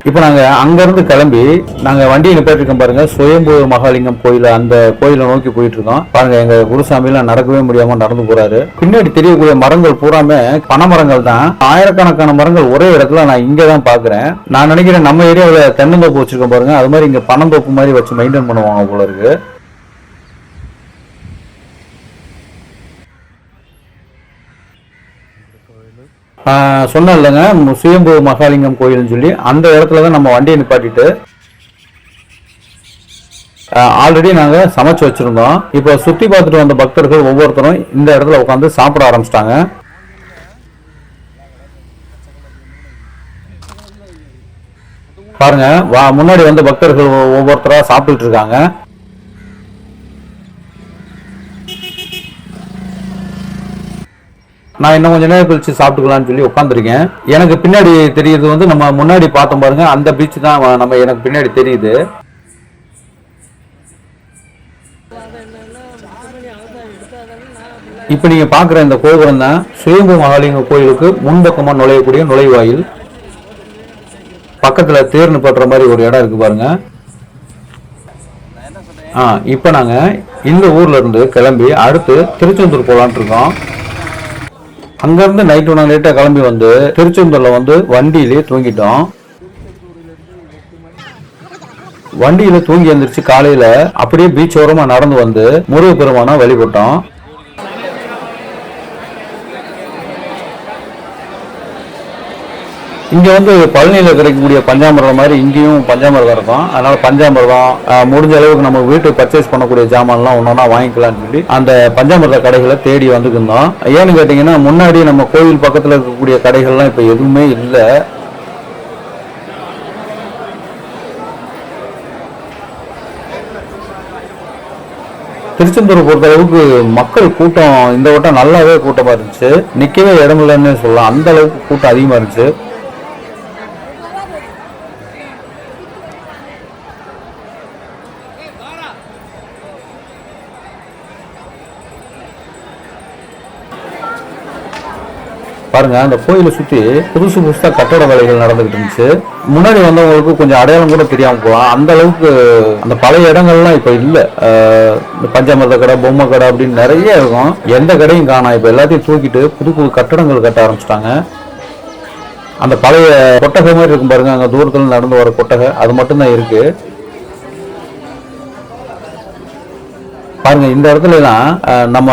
இப்போ நாங்கள் அங்கேருந்து கிளம்பி நாங்கள் வண்டியை நிப்பாட்டிருக்கோம் பாருங்க, சுயம்பு மகாலிங்கம் கோயில், அந்த கோயிலை நோக்கி போயிட்டு இருக்கோம். பாருங்க எங்கள் குருசாமிலாம் நடக்கவே முடியாமல் நடந்து போறாரு. பின்னாடி தெரியக்கூடிய மரங்கள் பூராமே பனை மரங்கள் தான். ஆயிரக்கணக்கான மரங்கள் ஒரே இடத்துல நான் இங்கே தான் பார்க்குறேன். நான் நினைக்கிறேன் நம்ம ஏரியாவில் தென்னந்தோப்பு வச்சிருக்கோம் பாருங்க, அது மாதிரி இங்கே பனந்தோப்பு மாதிரி வச்சு மெயின்டைன் பண்ணுவாங்க போல இருக்கு. சொன்னேன் இல்லைங்க சுயம்பு மகாலிங்கம் கோயில்னு சொல்லி, அந்த இடத்துல தான் நம்ம வண்டியை நிப்பாட்டிட்டு ஆல்ரெடி நாங்கள் சமைச்சு வச்சிருந்தோம். இப்போ சுற்றி பார்த்துட்டு வந்த பக்தர்கள் ஒவ்வொருத்தரும் இந்த இடத்துல உட்காந்து சாப்பிட ஆரம்பிச்சிட்டாங்க. பாருங்க முன்னாடி வந்த பக்தர்கள் ஒவ்வொருத்தரா சாப்பிட்டுட்டு இருக்காங்க. நான் இன்னும் கொஞ்சம் நேரம் கழிச்சு சாப்பிட்டுக்கலாம்னு சொல்லி உட்காந்துருக்கேன். எனக்கு பின்னாடி தெரியுது வந்து நம்ம முன்னாடி பார்த்தோம் பாருங்க, அந்த பீச் தான் நம்ம எனக்கு பின்னாடி தெரியுது. இப்போ நீங்க பாக்குற இந்த கோபுரம் தான் சுயம்பு மகாலிங்க கோயிலுக்கு முன்பக்கமா நுழையக்கூடிய நுழைவாயில். பக்கத்துல தேர்னு பற்ற மாதிரி ஒரு இடம் இருக்கு பாருங்க. இப்போ நாங்க இந்த ஊர்ல இருந்து கிளம்பி அடுத்து திருச்செந்தூர் போலான் இருக்கோம். அங்கிருந்து நைட் ஒன்று லேட்டா கிளம்பி வந்து திருச்செந்தூர்ல வந்து வண்டியிலே தூங்கிட்டோம். வண்டியில தூங்கி எழுந்திரிச்சு காலையில அப்படியே பீச் ஓரமா நடந்து வந்து முருகப்பெருமானை வழிபட்டோம். இங்க வந்து பழனியில கிடைக்கக்கூடிய பஞ்சாமிர்தம் மாதிரி இங்கேயும் பஞ்சாமிர்தம் இருக்கும். அதனால பஞ்சாமிர்தம் முடிஞ்ச அளவுக்கு நம்ம வீட்டுக்கு பர்ச்சேஸ் பண்ணக்கூடிய ஜாமான்லாம் ஒன்னொன்னா வாங்கிக்கலாம்னு சொல்லி அந்த பஞ்சாமிர்த கடைகளை தேடி வந்துருந்தோம். ஏன்னு கேட்டீங்கன்னா முன்னாடி நம்ம கோவில் பக்கத்துல இருக்கக்கூடிய கடைகள்லாம் இப்ப எதுவுமே இல்லை. திருச்செந்தூரை பொறுத்த அளவுக்கு மக்கள் கூட்டம் இந்த வட்டம் நல்லாவே கூட்டமா இருந்துச்சு. நிக்கவே இடம் இல்லைன்னு சொல்லலாம், அந்த அளவுக்கு கூட்டம் அதிகமா இருந்துச்சு. பாருங்க அந்த கோயிலை சுத்தி புதுசா கட்டட வேலைகள் நடந்துகிட்டு இருந்துச்சு. முன்னாடி வந்தவங்களுக்கு கொஞ்சம் அடையாளம் கூட தெரியாம போகலாம். அந்த அளவுக்கு அந்த பழைய இடங்கள்லாம் இப்ப இல்ல. பஞ்சாமிர்த கடை, பொம்மை கடை அப்படின்னு நிறைய இருக்கும். எந்த கடையும் காணோம். இப்ப எல்லாத்தையும் தூக்கிட்டு புது புது கட்டடங்கள் கட்ட ஆரம்பிச்சிட்டாங்க. அந்த பழைய கொட்டகை மாதிரி இருக்கும் பாருங்க, அங்க தூரத்துல நடந்து வர கொட்டகை, அது மட்டும்தான் இருக்கு. பாருங்க இந்த இடத்துல எல்லாம் நம்ம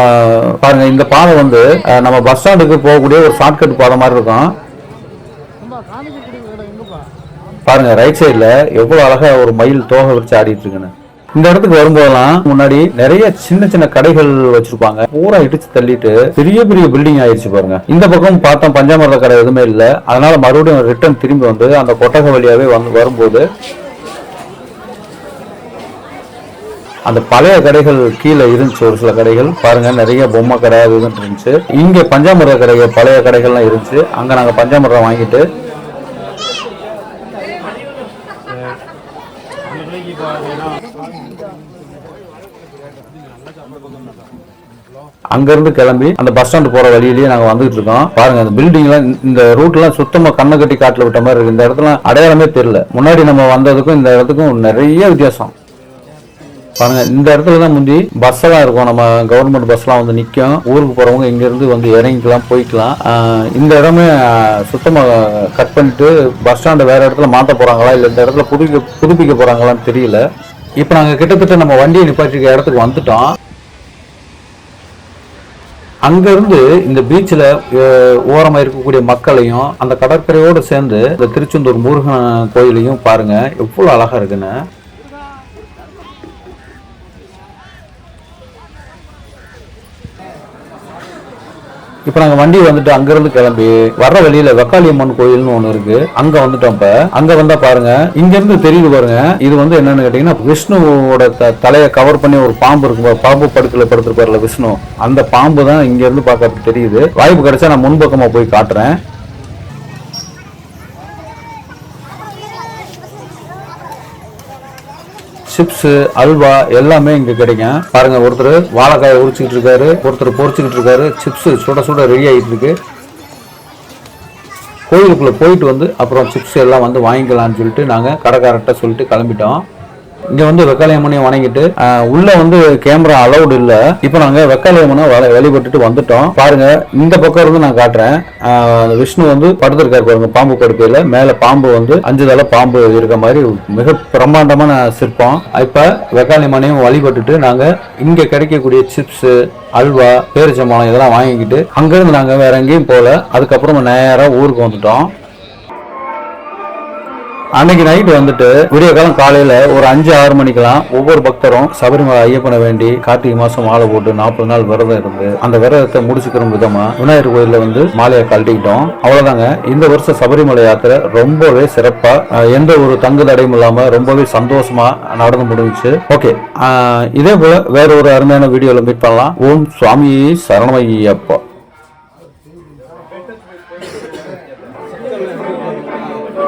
பாருங்க இந்த பாதை வந்து நம்ம பஸ் ஸ்டாண்டுக்கு போகக்கூடிய ஒரு ஷார்ட்கட் பாதை மாதிரி இருக்கும். பாருங்க ரைட் சைடுல எவ்வளவு அழகா ஒரு மயில் தோகை விரிச்சு ஆடிட்டு இருக்குன்னு. இந்த இடத்துக்கு வரும்போதெல்லாம் முன்னாடி நிறைய சின்ன சின்ன கடைகள் வச்சிருப்பாங்க. பூரா இடிச்சு தள்ளிட்டு பெரிய பெரிய பில்டிங் ஆயிடுச்சு பாருங்க. இந்த பக்கம் பார்த்தோம் பஞ்சாமிர்த கடை எதுவுமே இல்லை. அதனால மறுபடியும் ரிட்டர்ன் திரும்பி வந்து அந்த கொட்டகை வழியாவே வரும்போது அந்த பழைய கடைகள் கீழே இருந்துச்சு. ஒரு சில கடைகள் பாருங்க நிறைய பொம்மை கடை அது இருந்துச்சு. இங்க பஞ்சாமிர்த கடைகள் பழைய கடைகள்லாம் இருந்துச்சு. அங்க நாங்க பஞ்சாமிர்தம் வாங்கிட்டு அங்க இருந்து கிளம்பி அந்த பஸ் ஸ்டாண்ட் போற வழியிலேயே நாங்க வந்துட்டு இருக்கோம். பாருங்க அந்த பில்டிங் எல்லாம் இந்த ரூட் எல்லாம் சுத்தமா கண்ணை கட்டி காட்டுல விட்ட மாதிரி இருக்கு. இந்த இடத்துல அடையாளமே தெரியல. முன்னாடி நம்ம வந்ததுக்கும் இந்த இடத்துக்கும் நிறைய வித்தியாசம். பாருங்க இந்த இடத்துல தான் முந்தி பஸ் எல்லாம் இருக்கும். நம்ம கவர்மெண்ட் பஸ் எல்லாம் வந்து நிக்கும். ஊருக்கு போறவங்க இங்க இருந்து வந்து இறங்கிக்கலாம், போய்க்கலாம். இந்த இடமே சுத்தமா கட் பண்ணிட்டு பஸ் ஸ்டாண்ட் வேற இடத்துல மாத்த போறாங்களா இல்ல இந்த இடத்துல புதுப்பிக்க போறாங்களான்னு தெரியல. இப்ப நாங்க கிட்டத்தட்ட நம்ம வண்டியை நிப்பாட்டிருக்க இடத்துக்கு வந்துட்டோம். அங்க இருந்து இந்த பீச்சில் ஓரமா இருக்கக்கூடிய மக்களையும் அந்த கடற்கரையோடு சேர்ந்து இந்த திருச்செந்தூர் முருகன் கோயிலையும் பாருங்க எவ்வளவு அழகா இருக்குன்னு. இப்ப நாங்க வண்டி வந்துட்டு அங்கிருந்து கிளம்பி வர்ற வழியில வெக்காளியம்மன் கோயில்னு ஒண்ணு இருக்கு. அங்க வந்துட்டோம். இப்ப அங்க வந்தா பாருங்க இங்க இருந்து தெரியுது பாருங்க. இது வந்து என்னன்னு கேட்டீங்கன்னா விஷ்ணுவோட தலையை கவர் பண்ணி ஒரு பாம்பு இருக்கு. பாம்பு படுக்கல படுத்திருப்பாருல விஷ்ணு, அந்த பாம்பு தான் இங்க இருந்து பார்க்க தெரியுது. வாய்ப்பு கிடைச்சா நான் முன்பக்கமா போய் காட்டுறேன். சிப்ஸ், அல்வா எல்லாமே இங்க கிடைக்கும். பாருங்க ஒருத்தர் வாழைக்காயை உரிச்சுக்கிட்டு இருக்காரு, ஒருத்தர் பொரிச்சுக்கிட்டு இருக்காரு. சிப்ஸ் சுட சுட ரெடி ஆகிட்டு இருக்கு. கோயிலுக்குள்ள போயிட்டு வந்து அப்புறம் சிப்ஸ் எல்லாம் வந்து வாங்கிக்கலாம்னு சொல்லிட்டு நாங்க கடைக்காரர்கிட்ட சொல்லிட்டு கிளம்பிட்டோம். இங்க வந்து வெக்காளியம்மனையும் வணங்கிட்டு உள்ள வந்து கேமரா அலௌடு இல்ல. இப்ப நாங்க வெக்காளியம்மனை வழிபட்டுட்டு வந்துட்டோம். பாருங்க இந்த பக்கம் இருந்து நான் காட்டுறேன். விஷ்ணு வந்து படுத்திருக்காரு பாருங்க பாம்பு படுக்கையில. மேல பாம்பு வந்து 5 தலை பாம்பு இருக்க மாதிரி மிக பிரம்மாண்டமான சிற்பம். இப்ப வெக்காளியம்மனையும் வழிபட்டுட்டு நாங்க இங்க கிடைக்கக்கூடிய சிப்ஸ், அல்வா, பேரிச்சம்பழம் இதெல்லாம் வாங்கிக்கிட்டு அங்கிருந்து நாங்க வேற எங்கேயும் போல. அதுக்கப்புறம் நேரா ஊருக்கு வந்துட்டோம். அன்னைக்கு நைட் வந்துட்டு விடிய காலம் காலையில ஒரு 5-6 மணிக்கெல்லாம் ஒவ்வொரு பக்தரும் சபரிமலை ஐயப்பனை வேண்டி கார்த்திகை மாசம் மாலை போட்டு 40 நாள் விரதம் இருந்து அந்த விரதத்தை முடிச்சுக்கிற விதமா விநாயகர் கோயில்ல வந்து மாலையை கழட்டிக்கிட்டோம். அவ்வளவுதாங்க. இந்த வருஷம் சபரிமலை யாத்திரை ரொம்பவே சிறப்பா எந்த ஒரு தங்கு தடையும் இல்லாம ரொம்பவே சந்தோஷமா நடந்து முடிஞ்சுச்சு. ஓகே, இதே போல வேற ஒரு அருமையான வீடியோல மீட் பண்ணலாம். ஓம் சுவாமி சரணமையப்பா.